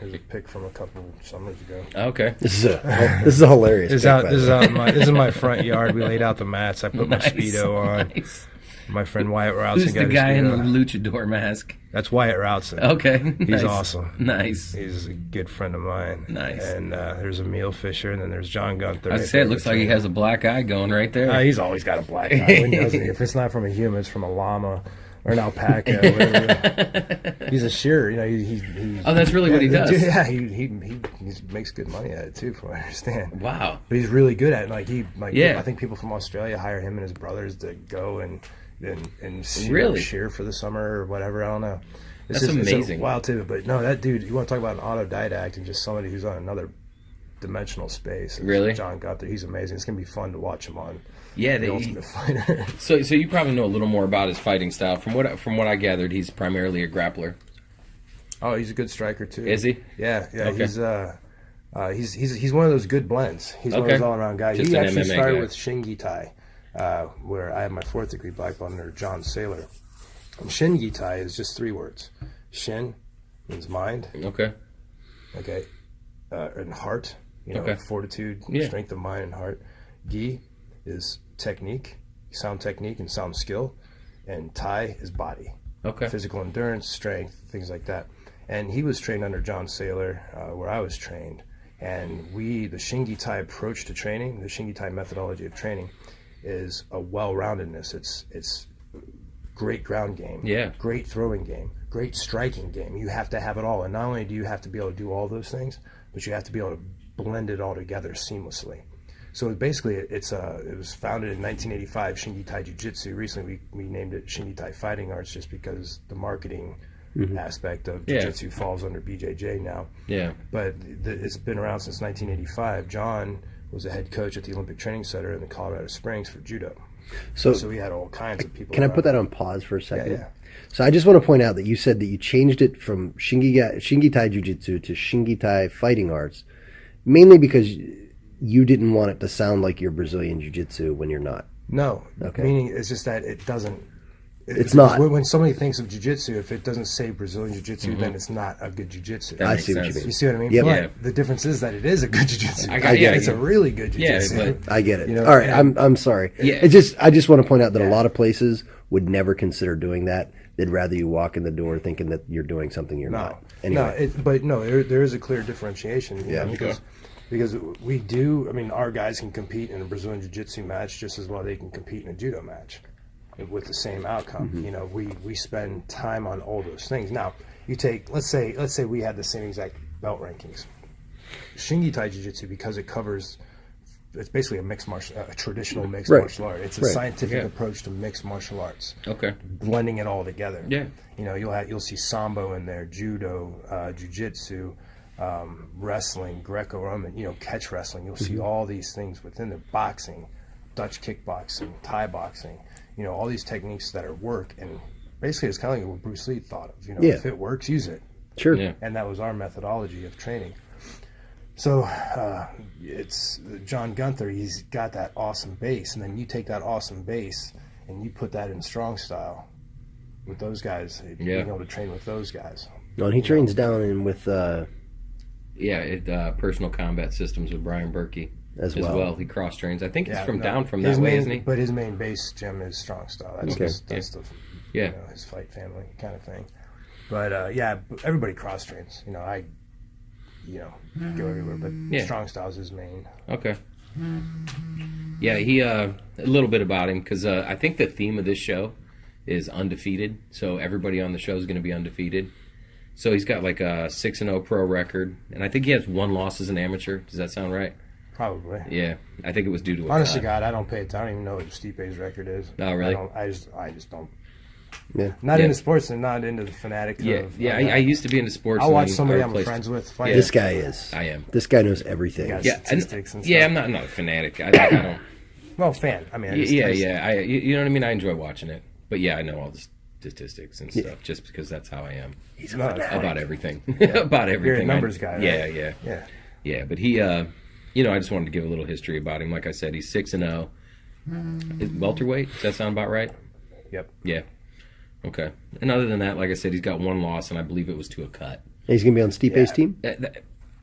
[SPEAKER 3] a pic from a couple summers ago.
[SPEAKER 2] Okay.
[SPEAKER 1] This is a hilarious.
[SPEAKER 3] This is my front yard. We laid out the mats. I put my Speedo on.
[SPEAKER 2] Nice.
[SPEAKER 3] My friend Wyatt Routson.
[SPEAKER 2] Who's the guy in the luchador mask?
[SPEAKER 3] That's Wyatt Routson.
[SPEAKER 2] Okay.
[SPEAKER 3] He's
[SPEAKER 2] Nice.
[SPEAKER 3] awesome.
[SPEAKER 2] Nice.
[SPEAKER 3] He's a good friend of mine.
[SPEAKER 2] Nice.
[SPEAKER 3] And there's Emil Fisher, and then there's John Gunther.
[SPEAKER 2] I say it looks like he has a black eye going right there.
[SPEAKER 3] He's always got a black eye. When doesn't he? If it's not from a human, it's from a llama or an alpaca. Whatever. He's a shearer. You know, he
[SPEAKER 2] Oh, that's really what he does.
[SPEAKER 3] Yeah, he makes good money at it too, from what I understand.
[SPEAKER 2] Wow.
[SPEAKER 3] But he's really good at it.
[SPEAKER 2] Yeah.
[SPEAKER 3] I think people from Australia hire him and his brothers to go and
[SPEAKER 2] Really?
[SPEAKER 3] shear for the summer or whatever. I don't know.
[SPEAKER 2] That's amazing.
[SPEAKER 3] It's wild too. But no, that dude. You want to talk about an autodidact and just somebody who's on another dimensional space.
[SPEAKER 2] Really?
[SPEAKER 3] John Gunther. He's amazing. It's gonna be fun to watch him on.
[SPEAKER 2] Yeah,
[SPEAKER 3] The Ultimate Fighter.
[SPEAKER 2] So you probably know a little more about his fighting style. From what I gathered, he's primarily a grappler.
[SPEAKER 3] Oh, he's a good striker too.
[SPEAKER 2] Is he?
[SPEAKER 3] Yeah.
[SPEAKER 2] Okay.
[SPEAKER 3] He's one of those good blends. He's one of those all around guys.
[SPEAKER 2] Just
[SPEAKER 3] He
[SPEAKER 2] an
[SPEAKER 3] actually
[SPEAKER 2] MMA
[SPEAKER 3] started
[SPEAKER 2] guy.
[SPEAKER 3] with Shingi Tai, where I have my 4th degree black belt under John Saylor. And Shingi Tai is just 3 words. Shin means mind.
[SPEAKER 2] Okay.
[SPEAKER 3] Okay. And heart. You know,
[SPEAKER 2] Okay.
[SPEAKER 3] fortitude, strength of mind and heart. Gi is technique, sound technique and sound skill. And Tai is body.
[SPEAKER 2] Okay.
[SPEAKER 3] Physical endurance, strength, things like that. And he was trained under John Saylor, where I was trained. And the Shingi Tai approach to training, the Shingi Tai methodology of training, is a well-roundedness. It's great ground game, great throwing game, great striking game. You have to have it all. And not only do you have to be able to do all those things, but you have to be able to blend it all together seamlessly. So basically, it was founded in 1985, Shingi Tai Jiu-Jitsu. Recently, we named it Shingi Tai Fighting Arts just because the marketing aspect of Jiu-Jitsu falls under BJJ now. Yeah. But it's been around since 1985. John was a head coach at the Olympic Training Center in the Colorado Springs for judo. So we had all kinds of people.
[SPEAKER 1] Can I put that on pause for a second?
[SPEAKER 3] Yeah.
[SPEAKER 1] So I just want to point out that you said that you changed it from Shingi Tai Jiu-Jitsu to Shingi Tai Fighting Arts, mainly because you didn't want it to sound like you're Brazilian Jiu-Jitsu when you're not.
[SPEAKER 3] No.
[SPEAKER 1] Okay.
[SPEAKER 3] Meaning it's just that it doesn't.
[SPEAKER 1] It's not.
[SPEAKER 3] When somebody thinks of jiu-jitsu, if it doesn't say Brazilian jiu-jitsu, then it's not a good jiu-jitsu.
[SPEAKER 1] I see what you mean.
[SPEAKER 3] You see what I mean?
[SPEAKER 1] Yep.
[SPEAKER 3] But the difference is that it is a good jiu-jitsu.
[SPEAKER 1] I get it.
[SPEAKER 3] It's a really good jiu-jitsu.
[SPEAKER 2] Yeah, but
[SPEAKER 1] I get it.
[SPEAKER 3] You know,
[SPEAKER 1] all right, I'm sorry.
[SPEAKER 2] Yeah.
[SPEAKER 1] I just want to point out that a lot of places would never consider doing that. They'd rather you walk in the door thinking that you're doing something you're not. Anyway.
[SPEAKER 3] There is a clear differentiation. You know, because we do. I mean, our guys can compete in a Brazilian jiu-jitsu match just as well they can compete in a judo match with the same outcome. You know, we spend time on all those things. Now, you take let's say we had the same exact belt rankings. Shingi Tai Jiu-Jitsu, because it covers it's basically a traditional mixed
[SPEAKER 1] Right.
[SPEAKER 3] martial art. It's a
[SPEAKER 1] Right.
[SPEAKER 3] scientific approach to mixed martial arts.
[SPEAKER 2] Okay.
[SPEAKER 3] Blending it all together.
[SPEAKER 2] Yeah.
[SPEAKER 3] You know, you'll see sambo in there, judo, jiu-jitsu, wrestling, Greco-Roman, you know, catch wrestling. You'll see all these things within the boxing, Dutch kickboxing, Thai boxing, you know, all these techniques that are work. And basically it's kind of like what Bruce Lee thought of, you know, if it works, use it.
[SPEAKER 1] Sure.
[SPEAKER 2] Yeah.
[SPEAKER 3] And that was our methodology of training. So it's John Gunther, he's got that awesome base, and then you take that awesome base and you put that in strong style with those guys, being able to train with those guys.
[SPEAKER 1] No, and he trains down in with
[SPEAKER 2] Personal Combat Systems with Brian Berkey
[SPEAKER 1] as well.
[SPEAKER 2] He cross trains. I think he's down from that
[SPEAKER 3] his
[SPEAKER 2] way,
[SPEAKER 3] main,
[SPEAKER 2] isn't he?
[SPEAKER 3] But his main base, Jim, is strong style. That's that's the
[SPEAKER 2] Yeah.
[SPEAKER 3] you know, his fight family kind of thing. But everybody cross trains. You know, I go everywhere, but strong style is his main.
[SPEAKER 2] Okay. Yeah, he a little bit about him, because I think the theme of this show is undefeated. So everybody on the show is going to be undefeated. So he's got like a 6-0 pro record, and I think he has 1 loss as an amateur. Does that sound right?
[SPEAKER 3] Probably.
[SPEAKER 2] Yeah, I think it was due to a
[SPEAKER 3] Honest to
[SPEAKER 2] cut.
[SPEAKER 3] God, I don't pay attention. I don't even know what Stipe's record is.
[SPEAKER 2] Oh, really?
[SPEAKER 3] I just don't.
[SPEAKER 1] Yeah.
[SPEAKER 3] Not into sports and not into the fanatic.
[SPEAKER 2] I used to be into sports.
[SPEAKER 3] I'll watch somebody
[SPEAKER 2] I'm
[SPEAKER 3] I'm friends with fight.
[SPEAKER 1] This guy is.
[SPEAKER 2] I am.
[SPEAKER 1] This guy knows everything.
[SPEAKER 3] Yeah.
[SPEAKER 2] Yeah,
[SPEAKER 3] Statistics and
[SPEAKER 2] yeah.
[SPEAKER 3] stuff.
[SPEAKER 2] I'm not a fanatic. I don't.
[SPEAKER 3] Well, fan. I mean,
[SPEAKER 2] You know what I mean. I enjoy watching it, but yeah, I know all the statistics and stuff just because that's how I am
[SPEAKER 3] He's not
[SPEAKER 2] about everything. About everything.
[SPEAKER 3] You're a numbers guy. Right?
[SPEAKER 2] Yeah. But he, I just wanted to give a little history about him. Like I said, he's 6-0. Welterweight. Does that sound about right?
[SPEAKER 3] Yep.
[SPEAKER 2] Yeah. Okay. And other than that, like I said, he's got 1 loss, and I believe it was to a cut.
[SPEAKER 1] He's going to be on Stipe's team?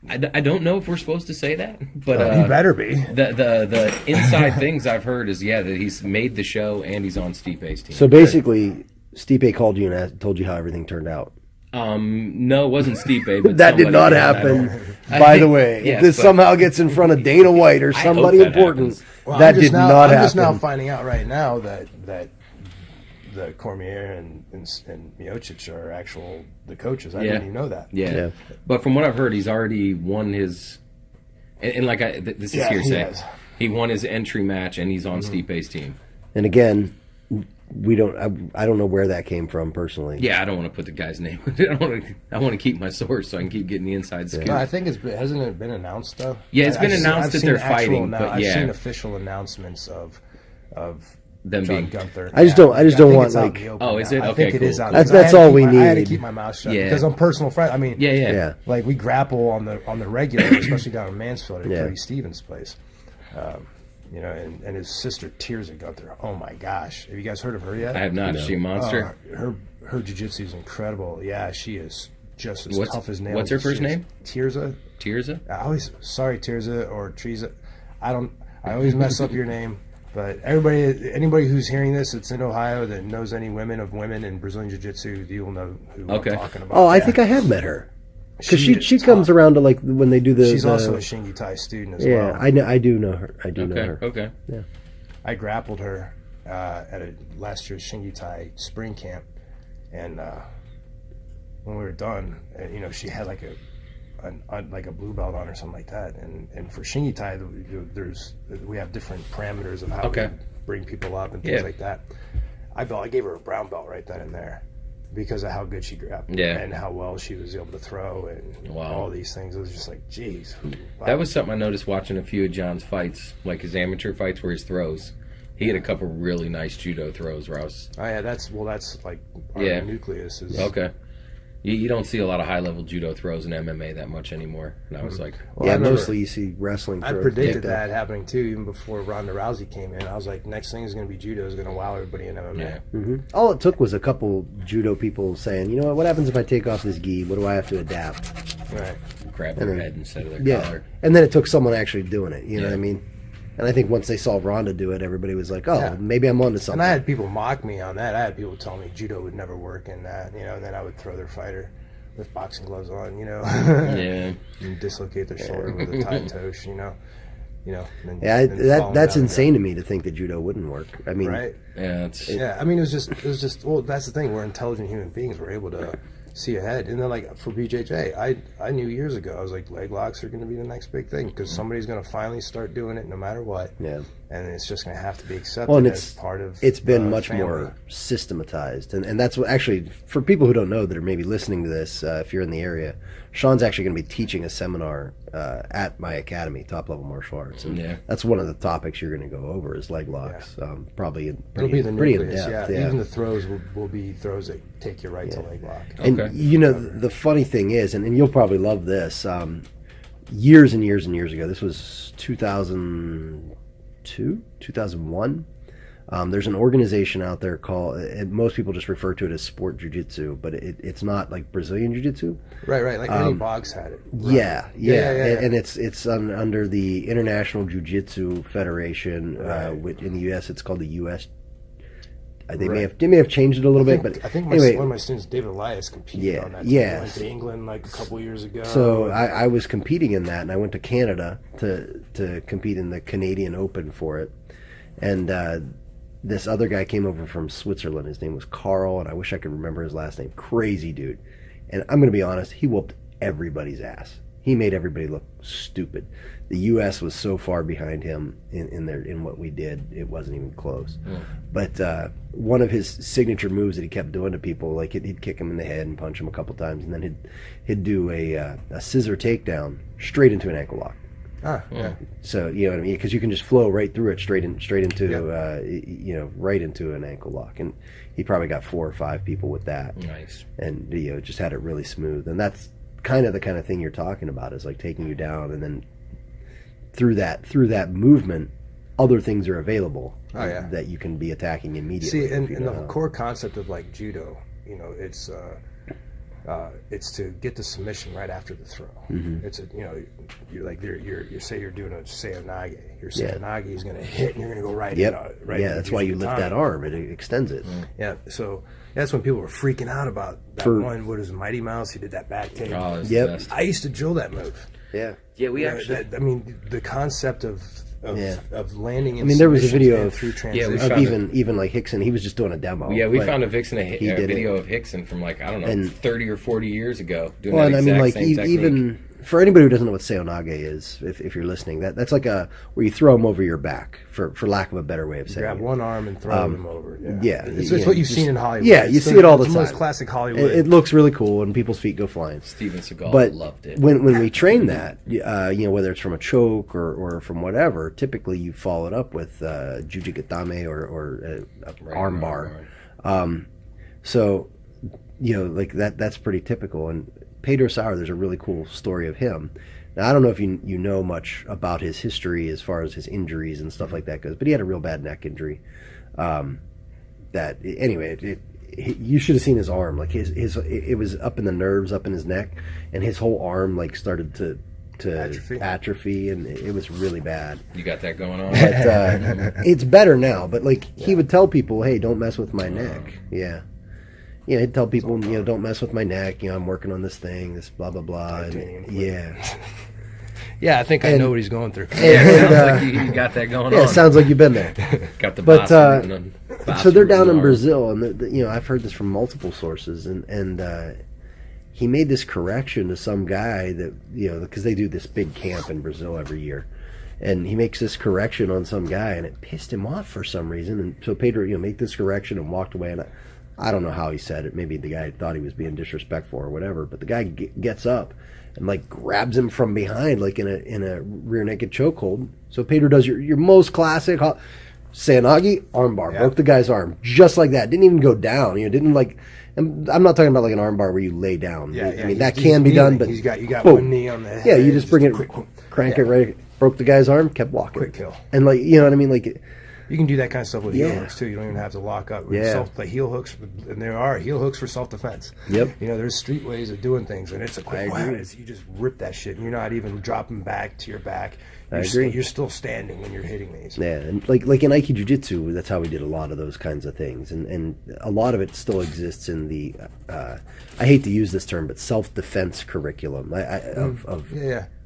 [SPEAKER 2] I don't know if we're supposed to say that, but
[SPEAKER 3] he better be.
[SPEAKER 2] The inside things I've heard is that he's made the show and he's on Stipe's team.
[SPEAKER 1] So basically, Stipe called you and told you how everything turned out.
[SPEAKER 2] No, it wasn't Stipe. But
[SPEAKER 1] That did not happen. By the way, if this somehow gets in front of Dana White or somebody
[SPEAKER 2] that
[SPEAKER 1] important,
[SPEAKER 2] happens.
[SPEAKER 3] Well,
[SPEAKER 1] that did not happen.
[SPEAKER 3] I'm just now finding out right now that the Cormier and Miocic are the coaches. I didn't even know that.
[SPEAKER 2] Yeah. But from what I've heard, he's already won his. And like this is hearsay. He won his entry match, and he's on Stipe's team.
[SPEAKER 1] And again, we don't. I don't know where that came from personally.
[SPEAKER 2] Yeah, I don't want to put the guy's name. I want to keep my source so I can keep getting the inside scoop.
[SPEAKER 3] No, I think hasn't it been announced though?
[SPEAKER 2] Yeah, it's been announced that they're fighting, but
[SPEAKER 3] I've seen official announcements of
[SPEAKER 2] them
[SPEAKER 3] John
[SPEAKER 2] being
[SPEAKER 3] Gunther.
[SPEAKER 1] I just don't want like.
[SPEAKER 2] Oh, is it?
[SPEAKER 3] I
[SPEAKER 2] Okay,
[SPEAKER 3] think it
[SPEAKER 2] cool.
[SPEAKER 3] is out.
[SPEAKER 1] That's all we need.
[SPEAKER 3] I had to keep my mouth shut because I'm personal friend. I mean,
[SPEAKER 2] Yeah.
[SPEAKER 3] like we grapple on the regular, especially down in Mansfield at Cody Stevens' place. And his sister Tirza Gunther. Oh my gosh, have you guys heard of her yet?
[SPEAKER 2] I have not. Is she a monster?
[SPEAKER 3] Her jiu-jitsu is incredible. Yeah, she is just as tough as nails.
[SPEAKER 2] What's her first name?
[SPEAKER 3] Tirza.
[SPEAKER 2] Tirza?
[SPEAKER 3] Sorry, Tirza or Treza. I always mess up your name. But anybody who's hearing this that's in Ohio that knows any women in Brazilian Jiu-Jitsu, you will know who I'm talking about.
[SPEAKER 1] Oh, I think I have met her. Because she comes around to like when they do the.
[SPEAKER 3] She's also a Shingi Tai student as well.
[SPEAKER 1] Yeah, I do know her. I do know her.
[SPEAKER 2] Okay.
[SPEAKER 1] Yeah.
[SPEAKER 3] I grappled her at last year's Shingi Tai spring camp, and when we were done, she had like a blue belt on or something like that. And for Shingi Tai, we have different parameters of how we bring people up and things like that. I gave her a brown belt right then and there. Because of how good she grappled and how well she was able to throw and all these things. It was just like, geez. Wow.
[SPEAKER 2] That was something I noticed watching a few of John's fights, like his amateur fights where his throws. He had a couple really nice judo throws where I was...
[SPEAKER 3] Oh, yeah, that's like our nucleus. Is,
[SPEAKER 2] okay. You don't see a lot of high-level judo throws in MMA that much anymore. And I was like...
[SPEAKER 1] Well, mostly you see wrestling throws.
[SPEAKER 3] I predicted that happening, too, even before Ronda Rousey came in. I was like, next thing is going to be judo is going to wow everybody in MMA.
[SPEAKER 2] Yeah.
[SPEAKER 1] Mm-hmm. All it took was a couple judo people saying, you know what happens if I take off this gi? What do I have to adapt?
[SPEAKER 3] Right.
[SPEAKER 2] Grab their head instead of their collar.
[SPEAKER 1] And then it took someone actually doing it, you know what I mean? And I think once they saw Ronda do it, everybody was like, maybe I'm onto something.
[SPEAKER 3] And I had people mock me on that. I had people tell me judo would never work in that, and then I would throw their fighter with boxing gloves on, and dislocate their shoulder with a tied tosh,
[SPEAKER 1] that's insane to me to think that judo wouldn't work. I mean,
[SPEAKER 3] right?
[SPEAKER 2] Yeah,
[SPEAKER 3] I mean, it was just. Well, that's the thing. We're intelligent human beings. We're able to see ahead. And then like for BJJ, I knew years ago, I was like, leg locks are going to be the next big thing because somebody's going to finally start doing it no matter what.
[SPEAKER 1] Yeah.
[SPEAKER 3] And it's just going to have to be accepted
[SPEAKER 1] Well, and
[SPEAKER 3] as part of
[SPEAKER 1] it's been
[SPEAKER 3] the
[SPEAKER 1] much
[SPEAKER 3] family.
[SPEAKER 1] more systematized, and that's what actually for people who don't know that are maybe listening to this, if you're in the area, Sean's actually going to be teaching a seminar at my academy, Top Level Martial Arts, and that's one of the topics you're going to go over is leg locks, probably
[SPEAKER 3] It'll be the
[SPEAKER 1] pretty in
[SPEAKER 3] nucleus,
[SPEAKER 1] depth.
[SPEAKER 3] yeah. Even the throws will be throws that take you right to leg lock.
[SPEAKER 1] And you know the funny thing is, and you'll probably love this. Years and years and years ago, this was 2002, 2001. There's an organization out there called, and most people just refer to it as sport jiu-jitsu, but it's not like Brazilian jiu-jitsu.
[SPEAKER 3] Right. Like Ernie Boggs had it. Right.
[SPEAKER 1] Yeah. And it's under the International Jiu-Jitsu Federation. Which in the U.S. it's called the U.S. They may have changed it a little bit, but
[SPEAKER 3] I think
[SPEAKER 1] anyway,
[SPEAKER 3] one of my students, David Elias, competed on that. He went to England like a couple years ago.
[SPEAKER 1] So I was competing in that, and I went to Canada to compete in the Canadian Open for it, and this other guy came over from Switzerland. His name was Carl, and I wish I could remember his last name. Crazy dude. And I'm going to be honest, he whooped everybody's ass. He made everybody look stupid. The U.S. was so far behind him in what we did, it wasn't even close. Yeah. But one of his signature moves that he kept doing to people, like he'd kick him in the head and punch him a couple times, and then he'd do a scissor takedown straight into an ankle lock. So you know what I mean, because you can just flow right through it straight into right into an ankle lock, and he probably got 4 or 5 people with that.
[SPEAKER 2] Nice.
[SPEAKER 1] And just had it really smooth, and that's kind of the kind of thing you're talking about, is like taking you down, and then through that movement, other things are available that you can be attacking immediately.
[SPEAKER 3] See, and the core concept of like judo, it's to get the submission right after the throw. Mm-hmm. It's you're say you're doing a seonage. Your seonage is going to hit, and you're going to go right. Right.
[SPEAKER 1] Yeah, that's why you lift that arm. It extends it.
[SPEAKER 3] Yeah. So that's when people were freaking out about that one. What is Mighty Mouse? He did that back take.
[SPEAKER 2] Oh,
[SPEAKER 1] yep.
[SPEAKER 3] I used to drill that move.
[SPEAKER 1] Yeah.
[SPEAKER 2] Yeah, we actually.
[SPEAKER 3] The concept of landing.
[SPEAKER 1] I mean, there was a video of
[SPEAKER 3] even
[SPEAKER 1] like Hickson. He was just doing a demo.
[SPEAKER 2] Yeah, we found a video of Hickson from 30 or 40 years ago doing that same technique.
[SPEAKER 1] Even for anybody who doesn't know what seonage is, if you're listening, that's like where you throw them over your back, for lack of a better way of saying
[SPEAKER 3] grab
[SPEAKER 1] it.
[SPEAKER 3] one arm and throw them over.
[SPEAKER 1] Yeah,
[SPEAKER 3] it's what you've seen in Hollywood.
[SPEAKER 1] Yeah, you see it all the time.
[SPEAKER 3] It's the most classic Hollywood.
[SPEAKER 1] It looks really cool, and people's feet go flying.
[SPEAKER 2] Steven Seagal loved it.
[SPEAKER 1] When we train that, whether it's from a choke or from whatever, typically you follow it up with jujigatame or arm bar. So like that's pretty typical. And Pedro Sauer, there's a really cool story of him. Now, I don't know if you know much about his history as far as his injuries and stuff like that goes, but he had a real bad neck injury. You should have seen his arm. Like it was up in the nerves, up in his neck, and his whole arm started to atrophy, and it was really bad.
[SPEAKER 2] You got that going on?
[SPEAKER 1] But it's better now. But he would tell people, "Hey, don't mess with my neck." Yeah. Yeah, he'd tell people, don't mess with my neck. I'm working on this thing, this blah blah blah.
[SPEAKER 3] Yeah, I think I know what he's going through.
[SPEAKER 2] Sounds like you got that going on.
[SPEAKER 1] Yeah, it sounds like you've been there.
[SPEAKER 2] Got the
[SPEAKER 1] so they're down in Brazil, and I've heard this from multiple sources, and he made this correction to some guy that because they do this big camp in Brazil every year, and he makes this correction on some guy, and it pissed him off for some reason, and so Pedro made this correction and walked away, and I don't know how he said it. Maybe the guy thought he was being disrespectful or whatever. But the guy gets up and grabs him from behind, in a rear naked chokehold. So Pedro does your most classic seonage armbar, broke the guy's arm just like that. Didn't even go down. Didn't And I'm not talking about an armbar where you lay down.
[SPEAKER 3] Yeah,
[SPEAKER 1] I mean that can be done, but
[SPEAKER 3] you got
[SPEAKER 1] boom.
[SPEAKER 3] one knee on the head.
[SPEAKER 1] Yeah, you just bring it, crank it right. Broke the guy's arm, kept walking.
[SPEAKER 3] Quick kill.
[SPEAKER 1] And you know what I mean,
[SPEAKER 3] you can do that kind of stuff with heel hooks too. You don't even have to lock up.
[SPEAKER 1] Yeah.
[SPEAKER 3] Heel hooks, and there are heel hooks for self-defense.
[SPEAKER 1] Yep.
[SPEAKER 3] There's street ways of doing things, and it's a quick you just rip that shit, and you're not even dropping back to your back. You're still standing when you're hitting these.
[SPEAKER 1] Yeah, and like in Aiki Jiu-Jitsu, that's how we did a lot of those kinds of things, and a lot of it still exists in the I hate to use this term, but self-defense curriculum of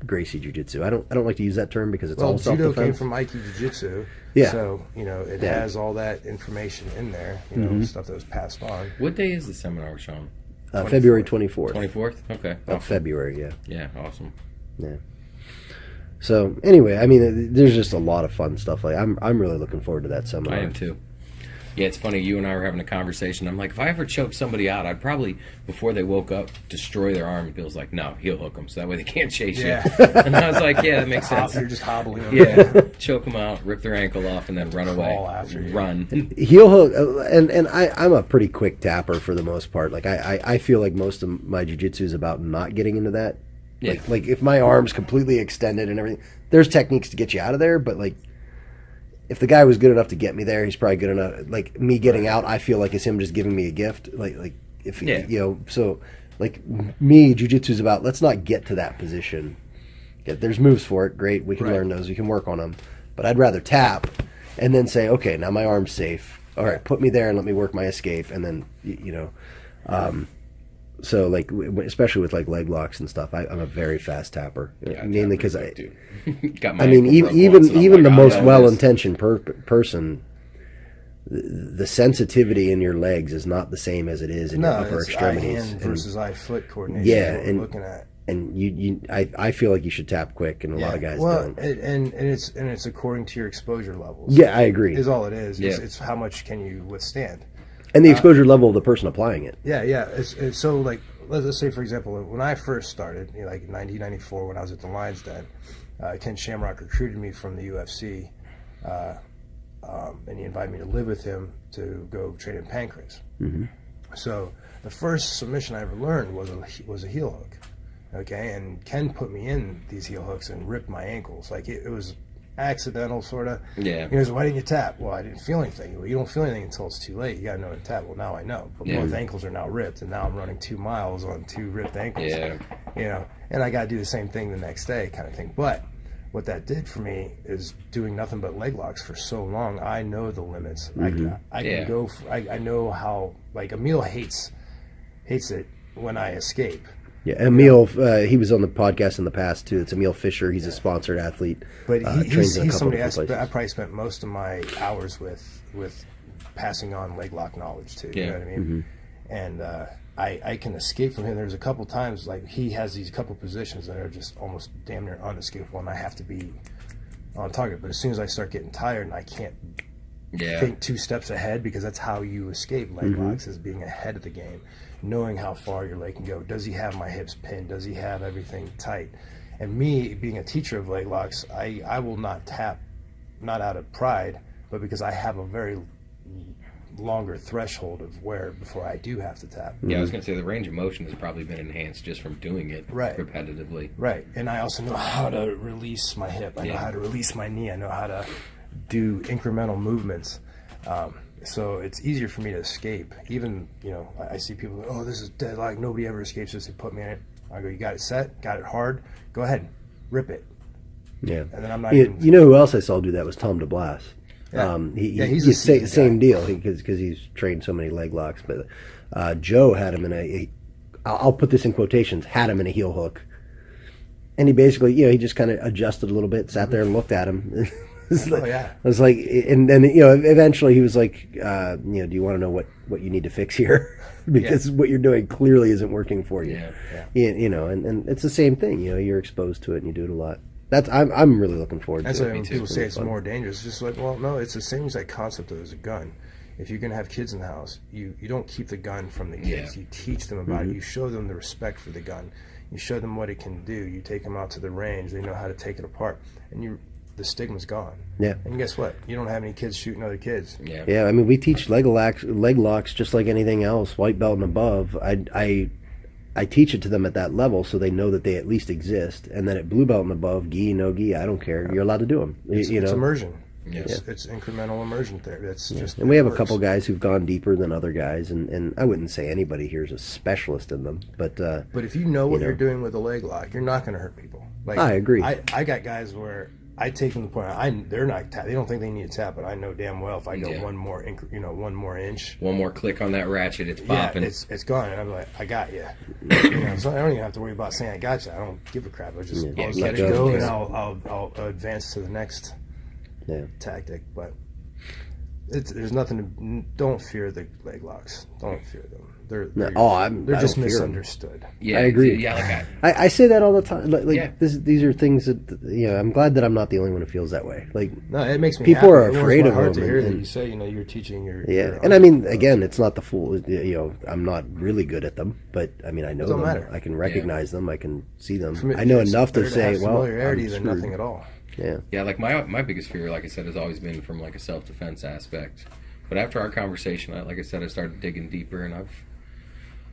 [SPEAKER 1] Gracie Jiu-Jitsu. I don't like to use that term because it's all self-defense.
[SPEAKER 3] Judo came from Aiki Jiu-Jitsu, so it has all that information in there, stuff that was passed on.
[SPEAKER 2] What day is the seminar, Sean?
[SPEAKER 1] February 24th.
[SPEAKER 2] 24th? Okay.
[SPEAKER 1] Of February, yeah.
[SPEAKER 2] Yeah, awesome.
[SPEAKER 1] Yeah. So anyway, I mean, there's just a lot of fun stuff. Like I'm really looking forward to that seminar.
[SPEAKER 2] I am too. Yeah, it's funny. You and I were having a conversation. I'm like, if I ever choke somebody out, I'd probably, before they woke up, destroy their arm. And Bill's like, no, heel hook them so that way they can't chase you. And I was like, yeah, that makes sense.
[SPEAKER 3] You're just hobbling them.
[SPEAKER 2] Yeah, choke them out, rip their ankle off, and then run away.
[SPEAKER 3] After you.
[SPEAKER 2] Run.
[SPEAKER 1] Heel hook, and I'm a pretty quick tapper for the most part. Like I feel like most of my jiu-jitsu is about not getting into that.
[SPEAKER 2] Yeah.
[SPEAKER 1] Like if my arm's completely extended and everything, there's techniques to get you out of there, but like if the guy was good enough to get me there, he's probably good enough. Like me getting out, I feel like it's him just giving me a gift. Like if so like me, jiu-jitsu is about let's not get to that position. Yeah, there's moves for it, great. We can learn those. We can work on them. But I'd rather tap and then say, okay, now my arm's safe. All right, put me there and let me work my escape, and then so like especially with like leg locks and stuff, I'm a very fast tapper, mainly because
[SPEAKER 2] got my
[SPEAKER 1] even the most well-intentioned person, the sensitivity in your legs is not the same as it is in your upper extremities.
[SPEAKER 3] Eye-hand versus eye-foot coordination.
[SPEAKER 1] Yeah,
[SPEAKER 3] and looking at.
[SPEAKER 1] And I feel like you should tap quick, and a lot of guys don't.
[SPEAKER 3] And it's according to your exposure levels.
[SPEAKER 1] Yeah, I agree.
[SPEAKER 3] Is all it is.
[SPEAKER 2] Yeah.
[SPEAKER 3] It's how much can you withstand.
[SPEAKER 1] And the exposure level of the person applying it.
[SPEAKER 3] Yeah. It's so like let's say for example when I first started, like in 1994 when I was at the Lions Den, Ken Shamrock recruited me from the UFC, and he invited me to live with him to go train in pancreas. Mm-hmm. So the first submission I ever learned was a heel hook. Okay, and Ken put me in these heel hooks and ripped my ankles. Like it was accidental, sort of.
[SPEAKER 2] Yeah.
[SPEAKER 3] He goes, why didn't you tap? Well, I didn't feel anything. Well, you don't feel anything until it's too late. You got to know to tap. Well, now I know. But both ankles are now ripped, and now I'm running 2 miles on 2 ripped ankles.
[SPEAKER 2] Yeah.
[SPEAKER 3] And I got to do the same thing the next day, kind of thing. But what that did for me is doing nothing but leg locks for so long. I know the limits.
[SPEAKER 1] Mm-hmm.
[SPEAKER 3] I can go. I know how. Like Emil hates it when I escape.
[SPEAKER 1] Yeah, Emil, he was on the podcast in the past too. It's Emil Fisher. He's a sponsored athlete.
[SPEAKER 3] But he's somebody I
[SPEAKER 1] places.
[SPEAKER 3] probably spent most of my hours with passing on leg lock knowledge to.
[SPEAKER 2] Yeah.
[SPEAKER 3] You know what I mean? Mm-hmm. And I can escape from him. There's a couple times like he has these couple positions that are just almost damn near unescapable, and I have to be on target. But as soon as I start getting tired and I can't think 2 steps ahead, because that's how you escape leg locks, is being ahead of the game, knowing how far your leg can go. Does he have my hips pinned? Does he have everything tight? And me being a teacher of leg locks, I will not tap, not out of pride, but because I have a very longer threshold of where before I do have to tap.
[SPEAKER 2] Yeah, I was going to say the range of motion has probably been enhanced just from doing it repetitively.
[SPEAKER 3] Right, and I also know how to release my hip. I know how to release my knee. I know how to do incremental movements. So it's easier for me to escape. Even, I see people go, oh, this is dead, like nobody ever escapes this. They put me in it. I go, you got it set, got it hard, go ahead, rip it.
[SPEAKER 1] Yeah.
[SPEAKER 3] And then I'm not
[SPEAKER 1] You know who else I saw do that was Tom DeBlas.
[SPEAKER 3] Yeah.
[SPEAKER 1] He's the same deal because he's trained so many leg locks. But Joe had him in I'll put this in quotations, had him in a heel hook. And he basically, he just kind of adjusted a little bit, sat there and looked at him. I was like, and then eventually he was like, do you want to know what you need to fix here? Because what you're doing clearly isn't working for you. And it's the same thing. You're exposed to it and you do it a lot. I'm really looking forward to it.
[SPEAKER 3] That's why when people say it's more dangerous. It's just like, well, no, it's the same exact concept as a gun. If you're going to have kids in the house, you don't keep the gun from the kids. You teach them about it. You show them the respect for the gun. You show them what it can do. You take them out to the range. They know how to take it apart. And the stigma's gone. Yeah. And guess what? You don't have any kids shooting other kids.
[SPEAKER 2] Yeah.
[SPEAKER 1] Yeah. I mean, we teach leg locks just like anything else, white belt and above. I teach it to them at that level so they know that they at least exist. And then at blue belt and above, gi, no gi, I don't care. You're allowed to do them.
[SPEAKER 3] It's immersion. Yes. It's incremental immersion therapy. That's just.
[SPEAKER 1] And we have a couple guys who've gone deeper than other guys, and I wouldn't say anybody here is a specialist in them, but
[SPEAKER 3] if you know what you're doing with a leg lock, you're not going to hurt people. Like,
[SPEAKER 1] I agree.
[SPEAKER 3] I got guys where I take them to the point they're not they don't think they need to tap, but I know damn well if I go one more inch, one more click
[SPEAKER 2] on that ratchet, it's popping.
[SPEAKER 3] It's gone, and I'm like, I got you. So I don't even have to worry about saying I got you. I don't give a crap. I just let it go, and I'll advance to the next tactic. But there's nothing to. Don't fear the leg locks. Don't fear them. They're just
[SPEAKER 1] fear 'em.
[SPEAKER 3] misunderstood.
[SPEAKER 2] Yeah,
[SPEAKER 1] I agree.
[SPEAKER 2] Yeah, like
[SPEAKER 1] I say that all the time. Like
[SPEAKER 2] Yeah.
[SPEAKER 1] these are things that I'm glad that I'm not the only one who feels that way. Like
[SPEAKER 3] No, it makes me
[SPEAKER 1] people
[SPEAKER 3] happy.
[SPEAKER 1] are
[SPEAKER 3] It warms
[SPEAKER 1] afraid
[SPEAKER 3] my
[SPEAKER 1] of
[SPEAKER 3] heart
[SPEAKER 1] them,
[SPEAKER 3] to hear that
[SPEAKER 1] and-
[SPEAKER 3] you say you're teaching your
[SPEAKER 1] and I mean, again, it's not the full. I'm not really good at them, but I mean, I know
[SPEAKER 3] It don't
[SPEAKER 1] them.
[SPEAKER 3] matter.
[SPEAKER 1] I can recognize them. I can see them.
[SPEAKER 3] For me,
[SPEAKER 1] I know
[SPEAKER 3] it's
[SPEAKER 1] enough to
[SPEAKER 3] better
[SPEAKER 1] say,
[SPEAKER 3] have
[SPEAKER 1] well,
[SPEAKER 3] familiarity
[SPEAKER 1] I'm
[SPEAKER 3] than
[SPEAKER 1] screwed.
[SPEAKER 3] nothing at all.
[SPEAKER 2] Yeah, like my biggest fear, like I said, has always been from like a self-defense aspect. But after our conversation, like I said, I started digging deeper, and I've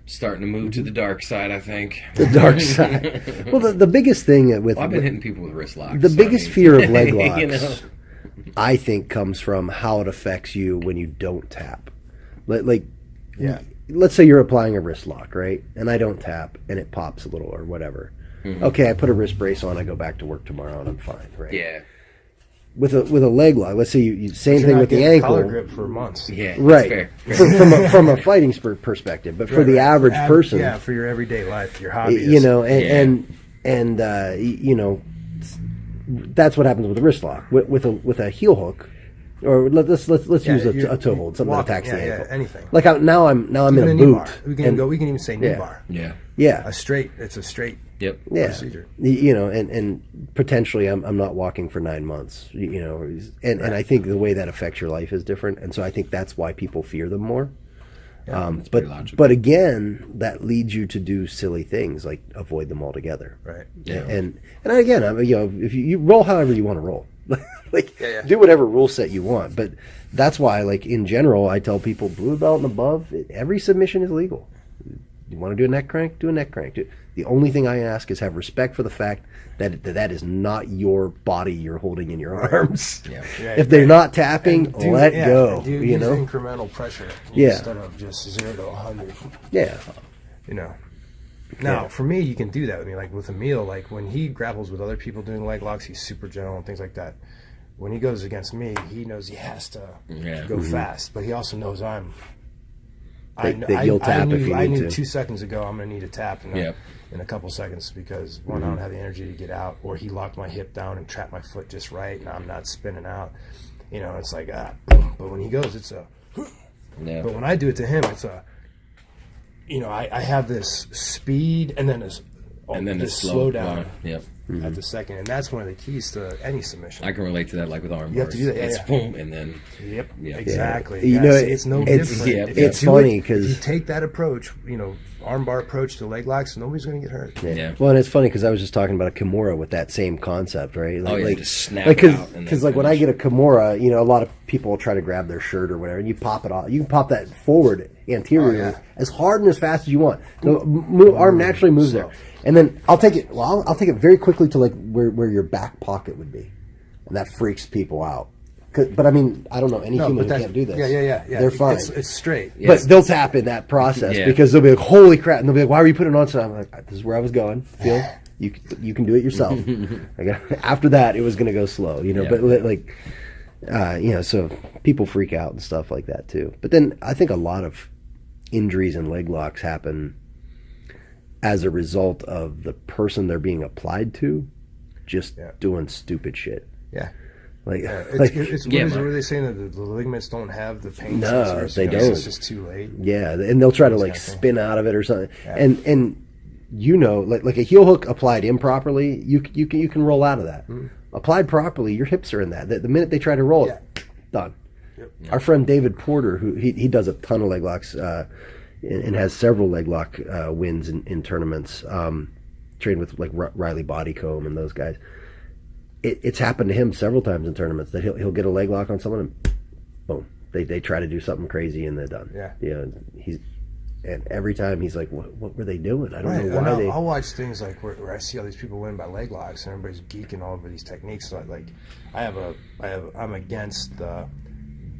[SPEAKER 2] starting to move to the dark side, I think.
[SPEAKER 1] The dark side. Well, the biggest thing with
[SPEAKER 2] I've been hitting people with wrist locks.
[SPEAKER 1] the biggest fear of leg locks,
[SPEAKER 2] you know?
[SPEAKER 1] I think, comes from how it affects you when you don't tap. Like,
[SPEAKER 3] Yeah.
[SPEAKER 1] let's say you're applying a wrist lock, right? And I don't tap, and it pops a little or whatever.
[SPEAKER 2] Mm-hmm.
[SPEAKER 1] Okay, I put a wrist brace on. I go back to work tomorrow, and I'm fine, right?
[SPEAKER 2] Yeah,
[SPEAKER 1] With a leg lock, let's say you same
[SPEAKER 3] You're
[SPEAKER 1] thing
[SPEAKER 3] not
[SPEAKER 1] with the
[SPEAKER 3] getting
[SPEAKER 1] ankle.
[SPEAKER 3] collar grip for months.
[SPEAKER 2] yeah, that's
[SPEAKER 1] Right,
[SPEAKER 2] fair.
[SPEAKER 1] from a fighting perspective, but for the average person,
[SPEAKER 3] Yeah, for your everyday life, your hobby.
[SPEAKER 1] and that's what happens with a wrist lock. With a heel hook, or let's use a toe hold, something that attacks the ankle.
[SPEAKER 3] Anything.
[SPEAKER 1] Like now I'm in
[SPEAKER 3] Even
[SPEAKER 1] a
[SPEAKER 3] knee
[SPEAKER 1] boot.
[SPEAKER 3] bar. We can even say knee
[SPEAKER 1] Yeah.
[SPEAKER 3] bar.
[SPEAKER 2] Yeah,
[SPEAKER 1] Yeah,
[SPEAKER 3] It's a straight
[SPEAKER 2] yep.
[SPEAKER 1] yeah.
[SPEAKER 3] procedure.
[SPEAKER 1] And potentially I'm not walking for 9 months. And I think the way that affects your life is different, and so I think that's why people fear them more.
[SPEAKER 2] That's pretty logical.
[SPEAKER 1] But again, that leads you to do silly things like avoid them altogether.
[SPEAKER 3] Right.
[SPEAKER 2] Yeah.
[SPEAKER 1] And again, if you roll however you want to roll, like
[SPEAKER 3] Yeah.
[SPEAKER 1] do whatever rule set you want. But that's why, like in general, I tell people blue belt and above, every submission is legal. You want to do a neck crank? Do a neck crank. The only thing I ask is have respect for the fact that is not your body you're holding in your arms.
[SPEAKER 2] Yeah.
[SPEAKER 1] If they're not tapping, let go.
[SPEAKER 3] And do
[SPEAKER 1] You know?
[SPEAKER 3] incremental pressure
[SPEAKER 1] Yeah.
[SPEAKER 3] instead of just 0 to 100.
[SPEAKER 1] Yeah.
[SPEAKER 3] Now, for me, you can do that with me. Like with Emil, like when he grapples with other people doing leg locks, he's super gentle and things like that. When he goes against me, he knows he has to go fast, but he also knows
[SPEAKER 1] That you'll tap if you
[SPEAKER 3] I
[SPEAKER 1] need
[SPEAKER 3] knew
[SPEAKER 1] to.
[SPEAKER 3] 2 seconds ago I'm going to need a tap in a couple seconds because one, I don't have the energy to get out, or he locked my hip down and trapped my foot just right, and I'm not spinning out. It's like but when he goes, it's a.
[SPEAKER 2] Yeah.
[SPEAKER 3] But when I do it to him, it's a. I have this speed and then this slow down
[SPEAKER 2] Yep.
[SPEAKER 3] at the second, and that's one of the keys to any submission.
[SPEAKER 2] I can relate to that, like with arm
[SPEAKER 3] You have
[SPEAKER 2] bars.
[SPEAKER 3] to do that, yeah,
[SPEAKER 2] It's
[SPEAKER 3] yeah.
[SPEAKER 2] boom, and then
[SPEAKER 3] Yep,
[SPEAKER 2] Yeah.
[SPEAKER 3] exactly.
[SPEAKER 1] You
[SPEAKER 3] Yes,
[SPEAKER 1] know,
[SPEAKER 3] it's no
[SPEAKER 1] it's-
[SPEAKER 3] different.
[SPEAKER 2] yeah,
[SPEAKER 3] If you
[SPEAKER 1] it's
[SPEAKER 3] do
[SPEAKER 1] funny
[SPEAKER 3] if
[SPEAKER 1] 'cause-
[SPEAKER 3] you take that approach, armbar approach to leg locks, nobody's going to get hurt.
[SPEAKER 2] Yeah.
[SPEAKER 1] Well, and it's funny because I was just talking about a Kimura with that same concept, right?
[SPEAKER 2] just snap it out and
[SPEAKER 1] Because
[SPEAKER 2] then
[SPEAKER 1] when I
[SPEAKER 2] finish.
[SPEAKER 1] get a Kimura, a lot of people will try to grab their shirt or whatever, and you pop it off. You can pop that forward anteriorly as hard and as fast as you want. The arm naturally moves there, and then I'll take it. Well, I'll take it very quickly to like where your back pocket would be, and that freaks people out. But I mean, I don't know any human who can't do this.
[SPEAKER 3] Yeah.
[SPEAKER 1] They're fine.
[SPEAKER 3] It's straight.
[SPEAKER 1] But they'll tap in that process
[SPEAKER 2] Yeah.
[SPEAKER 1] because they'll be like, "Holy crap!" And they'll be like, "Why are you putting it on?" So I'm like, "This is where I was going. Phil, you can do it yourself." After that, it was going to go slow,
[SPEAKER 2] Yeah.
[SPEAKER 1] But like, so people freak out and stuff like that too. But then I think a lot of injuries and leg locks happen as a result of the person they're being applied to just doing stupid shit.
[SPEAKER 3] Yeah.
[SPEAKER 1] Like,
[SPEAKER 3] What are they saying that the ligaments don't have the pain
[SPEAKER 1] No,
[SPEAKER 3] sensors?
[SPEAKER 1] they
[SPEAKER 3] So
[SPEAKER 1] don't.
[SPEAKER 3] It's just too late.
[SPEAKER 1] yeah, and they'll try to like spin out of it or something. And like a heel hook applied improperly, you can roll out of that. Applied properly, your hips are in that. The minute they try to roll it, done.
[SPEAKER 3] Yep.
[SPEAKER 1] Our friend David Porter, who he does a ton of leg locks and has several leg lock wins in tournaments, trained with like Riley Bodycomb and those guys. It's happened to him several times in tournaments that he'll get a leg lock on someone and boom, they try to do something crazy and they're done.
[SPEAKER 3] Yeah.
[SPEAKER 1] And every time he's like, what were they doing? I don't
[SPEAKER 3] Right.
[SPEAKER 1] know why
[SPEAKER 3] And
[SPEAKER 1] they.
[SPEAKER 3] I'll watch things like where I see all these people win by leg locks and everybody's geeking all over these techniques. So I'm against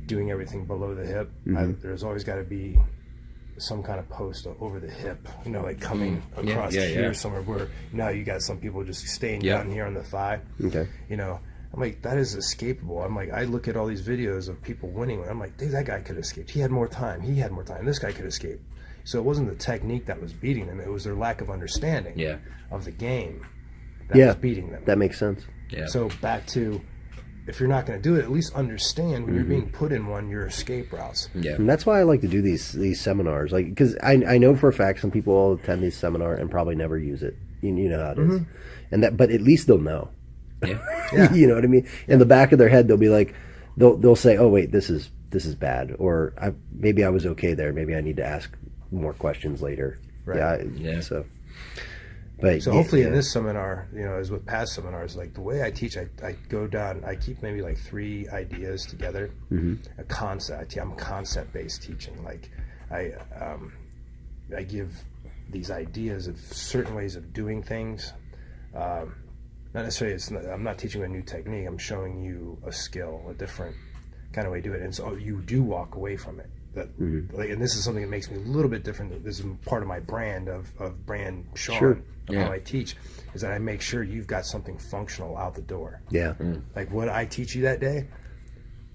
[SPEAKER 3] doing everything below the hip. There's always got to be some kind of post over the hip, like coming across here somewhere where you got some people just staying down here on the thigh.
[SPEAKER 1] Okay.
[SPEAKER 3] I'm like, that is escapable. I'm like, I look at all these videos of people winning. I'm like, dude, that guy could have escaped. He had more time. This guy could escape. So it wasn't the technique that was beating them. It was their lack of understanding of the game that was beating them.
[SPEAKER 1] That makes sense.
[SPEAKER 2] Yeah.
[SPEAKER 3] So back to if you're not going to do it, at least understand when you're being put in one, your escape routes.
[SPEAKER 2] Yeah.
[SPEAKER 1] And that's why I like to do these seminars, like, because I know for a fact some people will attend these seminars and probably never use it. You know how it is, and but at least they'll know.
[SPEAKER 2] Yeah.
[SPEAKER 1] You know what I mean? In the back of their head, they'll be like, they'll say, "Oh wait, this is bad," or maybe I was okay there. Maybe I need to ask more questions later.
[SPEAKER 3] Right.
[SPEAKER 1] Yeah. So
[SPEAKER 3] Hopefully in this seminar, as with past seminars, like the way I teach, I go down, I keep maybe like 3 ideas together, a concept. I'm concept-based teaching. Like I give these ideas of certain ways of doing things. Not necessarily, I'm not teaching a new technique. I'm showing you a skill, a different kind of way to do it. And so you do walk away from it. And this is something that makes me a little bit different. This is part of my brand of brand Sean, how I teach, is that I make sure you've got something functional out the door.
[SPEAKER 1] Yeah.
[SPEAKER 3] Like what I teach you that day,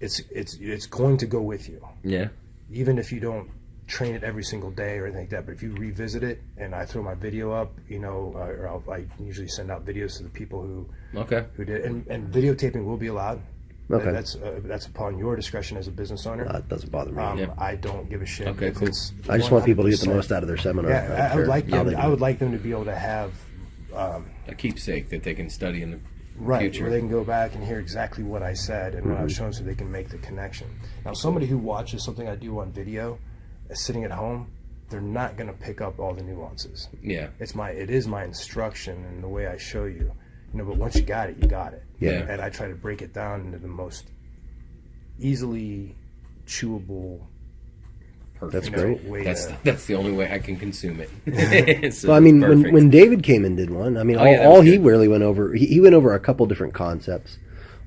[SPEAKER 3] it's going to go with you.
[SPEAKER 2] Yeah.
[SPEAKER 3] Even if you don't train it every single day or anything like that, but if you revisit it and I throw my video up, or I usually send out videos to the people who did, and videotaping will be allowed.
[SPEAKER 1] Okay.
[SPEAKER 3] That's upon your discretion as a business owner.
[SPEAKER 1] It doesn't bother me.
[SPEAKER 3] I don't give a shit.
[SPEAKER 2] Okay, cool.
[SPEAKER 1] I just want people to get the most out of their seminar.
[SPEAKER 3] Yeah, I would like them to be able to have
[SPEAKER 2] a keepsake that they can study in the future.
[SPEAKER 3] Where they can go back and hear exactly what I said and what I was showing, so they can make the connection. Now, somebody who watches something I do on video, sitting at home, they're not going to pick up all the nuances.
[SPEAKER 2] Yeah.
[SPEAKER 3] It is my instruction and the way I show you. But once you got it, you got it.
[SPEAKER 1] Yeah.
[SPEAKER 3] And I try to break it down into the most easily chewable.
[SPEAKER 1] That's great.
[SPEAKER 3] Way
[SPEAKER 2] that's the only way I can consume it. So
[SPEAKER 1] well, I mean, when David came and did one, I mean, all he really went over, he went over a couple different concepts.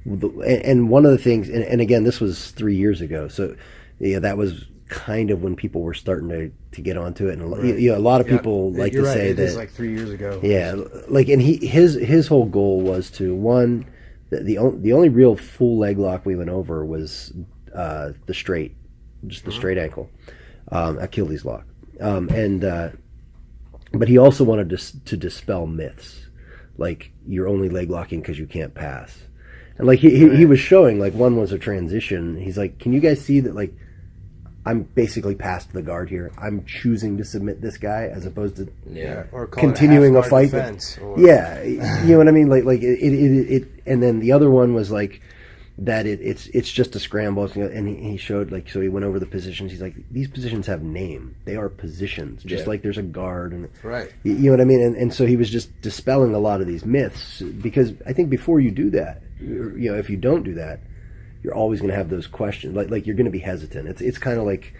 [SPEAKER 1] And one of the things, and again, this was 3 years ago, so that was kind of when people were starting to get onto it, and a lot of people like to say that
[SPEAKER 3] it's like 3 years ago.
[SPEAKER 1] Yeah, like, and his whole goal was to, one, the only real full leg lock we went over was the straight, just the straight ankle, Achilles lock, but he also wanted to dispel myths, like you're only leg locking because you can't pass, and like he was showing, like, one was a transition. He's like, can you guys see that, like, I'm basically past the guard here. I'm choosing to submit this guy as opposed to
[SPEAKER 3] or
[SPEAKER 1] continuing a fight.
[SPEAKER 3] Yeah,
[SPEAKER 1] you know what I mean? Like it. And then the other one was like that. It's just a scramble. And he showed, like, so he went over the positions. He's like, these positions have name. They are positions, just like there's a guard. And you know what I mean? And so he was just dispelling a lot of these myths, because I think before you do that, if you don't do that, you're always going to have those questions. Like you're going to be hesitant. It's kind of like,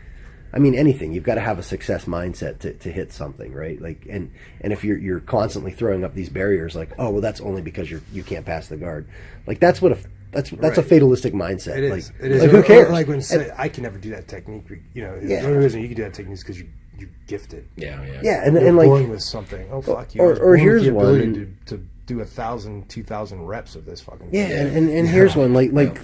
[SPEAKER 1] I mean, anything. You've got to have a success mindset to hit something, right? Like, and if you're constantly throwing up these barriers, like, oh well, that's only because you can't pass the guard. Like, that's a fatalistic mindset.
[SPEAKER 3] It is.
[SPEAKER 1] Like,
[SPEAKER 3] it is.
[SPEAKER 1] Like, who cares?
[SPEAKER 3] Like when I can never do that technique. The only reason you can do that technique is because you're gifted.
[SPEAKER 2] Yeah.
[SPEAKER 1] And
[SPEAKER 3] you're
[SPEAKER 1] like,
[SPEAKER 3] born with something. Oh fuck you!
[SPEAKER 1] Or here's one
[SPEAKER 3] to do 1,000, 2,000 reps of this fucking.
[SPEAKER 1] Yeah, and here's one like.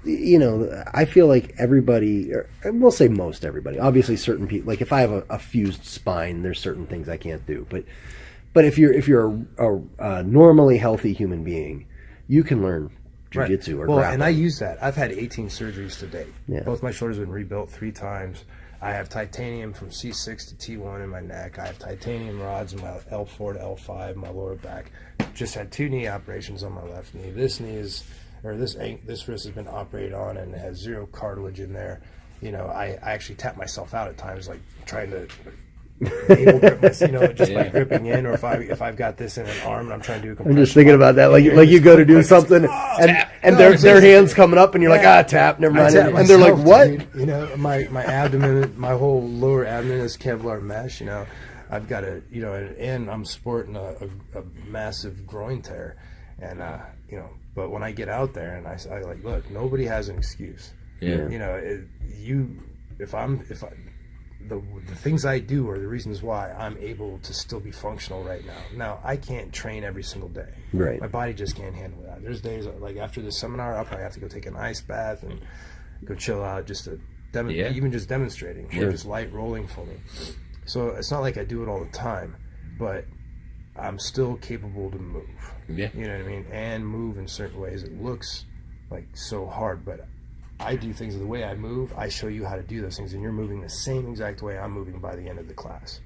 [SPEAKER 1] I feel like everybody, or we'll say most everybody, obviously certain people, like if I have a fused spine, there's certain things I can't do. But if you're a normally healthy human being, you can learn jiu-jitsu or grappling.
[SPEAKER 3] And I use that. I've had 18 surgeries to date.
[SPEAKER 1] Yeah.
[SPEAKER 3] Both my shoulders have been rebuilt 3 times. I have titanium from C6 to T1 in my neck. I have titanium rods in my L4 to L5, my lower back. Just had 2 knee operations on my left knee. This knee is... this wrist has been operated on and has 0 cartilage in there. I actually tap myself out at times, like trying to navel grip just by gripping in, or if I've got this in an arm and I'm trying to do a compression.
[SPEAKER 1] I'm just thinking about that, like you go to do something and their hands coming up and you're like, tap, never mind, and they're like, what?
[SPEAKER 3] Dude. My abdomen, my whole lower abdomen is Kevlar mesh. I've got and I'm sporting a massive groin tear, and But when I get out there and I like, look, nobody has an excuse.
[SPEAKER 2] Yeah.
[SPEAKER 3] The things I do are the reasons why I'm able to still be functional right now. Now, I can't train every single day.
[SPEAKER 1] Right.
[SPEAKER 3] My body just can't handle that. There's days like after this seminar, I'll probably have to go take an ice bath and go chill out, just to even just demonstrating, or just light rolling for me. So it's not like I do it all the time, but I'm still capable to move.
[SPEAKER 2] Yeah.
[SPEAKER 3] You know what I mean? And move in certain ways. It looks like so hard, but I do things the way I move. I show you how to do those things, and you're moving the same exact way I'm moving by the end of the class.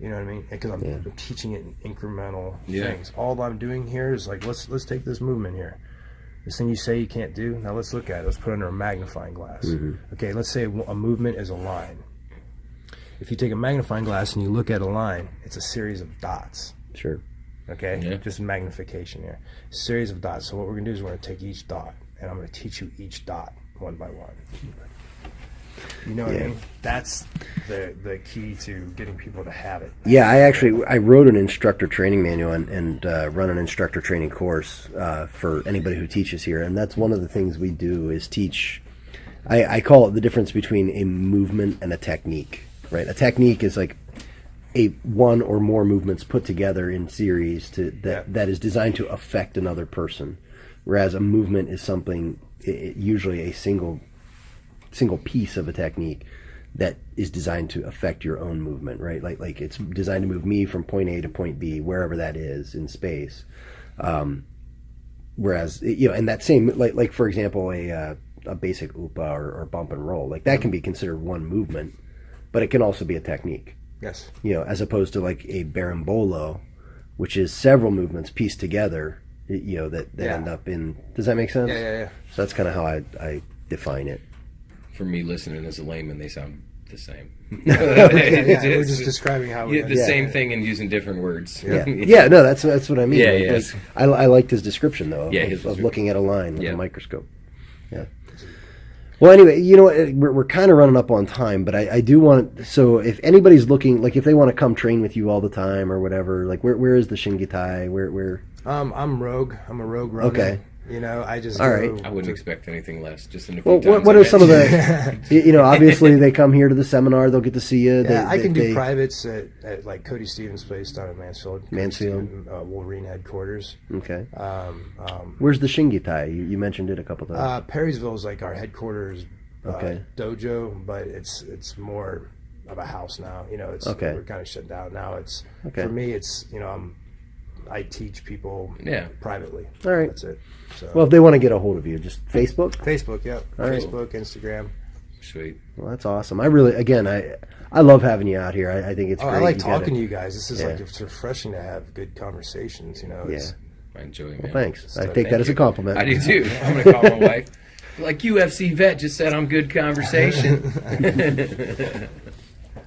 [SPEAKER 3] You know what I mean? Because I'm teaching it in incremental things. All I'm doing here is like, let's take this movement here. This thing you say you can't do, now let's look at it. Let's put it under a magnifying glass. Okay, let's say a movement is a line. If you take a magnifying glass and you look at a line, it's a series of dots.
[SPEAKER 1] Sure.
[SPEAKER 3] Okay? Yeah. Just magnification here. Series of dots. So what we're going to do is we're going to take each dot, and I'm going to teach you each dot one by one. You know what I mean? That's the key to getting people to have it.
[SPEAKER 1] Yeah, I wrote an instructor training manual and run an instructor training course for anybody who teaches here, and that's one of the things we do is teach. I call it the difference between a movement and a technique. Right, a technique is like one or more movements put together in series that is designed to affect another person, whereas a movement is something usually a single piece of a technique that is designed to affect your own movement, right? Like it's designed to move me from point A to point B, wherever that is in space. Whereas and that same like for example a basic upa or bump and roll, like that can be considered one movement, but it can also be a technique.
[SPEAKER 3] Yes.
[SPEAKER 1] As opposed to like a berimbolo, which is several movements pieced together, that end up in. Does that make sense?
[SPEAKER 3] Yeah.
[SPEAKER 1] So that's kind of how I define it.
[SPEAKER 2] For me, listening as a layman, they sound the same.
[SPEAKER 3] We're just describing how
[SPEAKER 2] the same thing and using different words.
[SPEAKER 1] Yeah. No, that's what I mean.
[SPEAKER 2] Yeah,
[SPEAKER 1] like, I liked his description though.
[SPEAKER 2] Yeah,
[SPEAKER 1] of looking at a line with a microscope. Yeah. Well, anyway, we're kind of running up on time, but I do want. So if anybody's looking, like if they want to come train with you all the time or whatever, like where is the Shingitai? Where?
[SPEAKER 3] I'm rogue. I'm a rogue runner.
[SPEAKER 1] Okay.
[SPEAKER 3] I just
[SPEAKER 1] all right.
[SPEAKER 2] I wouldn't expect anything less. Just in a few
[SPEAKER 1] times. What are some of the? Obviously they come here to the seminar. They'll get to see you.
[SPEAKER 3] Yeah, I can do privates at like Cody Stevens' place down in Mansfield. Wolverine headquarters.
[SPEAKER 1] Okay. Where's the Shingitai? You mentioned it a couple times.
[SPEAKER 3] Perrysville is like our headquarters dojo, but it's more of a house now. We're kind of shut down now. It's for me. It's I teach people privately. All right. That's it. So.
[SPEAKER 1] Well, if they want to get a hold of you, just Facebook?
[SPEAKER 3] Facebook, yeah. Facebook, Instagram.
[SPEAKER 2] Sweet.
[SPEAKER 1] Well, that's awesome. I really, again, I love having you out here. I think it's great.
[SPEAKER 3] I like talking to you guys. This is like, it's refreshing to have good conversations,
[SPEAKER 2] I enjoy it, man.
[SPEAKER 1] Well, thanks. I take that as a compliment.
[SPEAKER 2] I do too. I'm going to call my wife. Like UFC vet just said, I'm good conversation.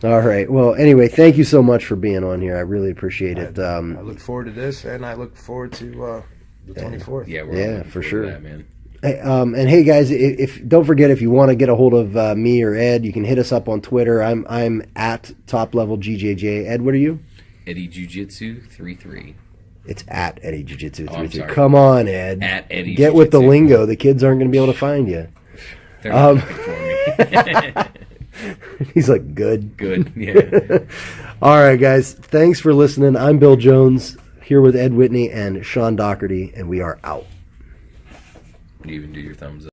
[SPEAKER 1] All right. Well, anyway, thank you so much for being on here. I really appreciate it.
[SPEAKER 3] I look forward to this, and I look forward to the 24th.
[SPEAKER 2] Yeah,
[SPEAKER 1] for sure,
[SPEAKER 2] that, man.
[SPEAKER 1] Hey, and hey, guys, if don't forget, if you want to get a hold of me or Ed, you can hit us up on Twitter. I'm at Top Level GJJ. Ed, what are you?
[SPEAKER 2] Eddie Jiu-Jitsu 33.
[SPEAKER 1] It's at Eddie Jiu-Jitsu 33.
[SPEAKER 2] Sorry.
[SPEAKER 1] Come on, Ed.
[SPEAKER 2] At Eddie
[SPEAKER 1] Get
[SPEAKER 2] Jiu-Jitsu.
[SPEAKER 1] with the lingo. The kids aren't going to be able to find you.
[SPEAKER 2] They're not looking for me.
[SPEAKER 1] He's like, good.
[SPEAKER 2] Good, yeah.
[SPEAKER 1] All right, guys. Thanks for listening. I'm Bill Jones, here with Ed Whitney and Sean Daugherty, and we are out.
[SPEAKER 2] You even do your thumbs up.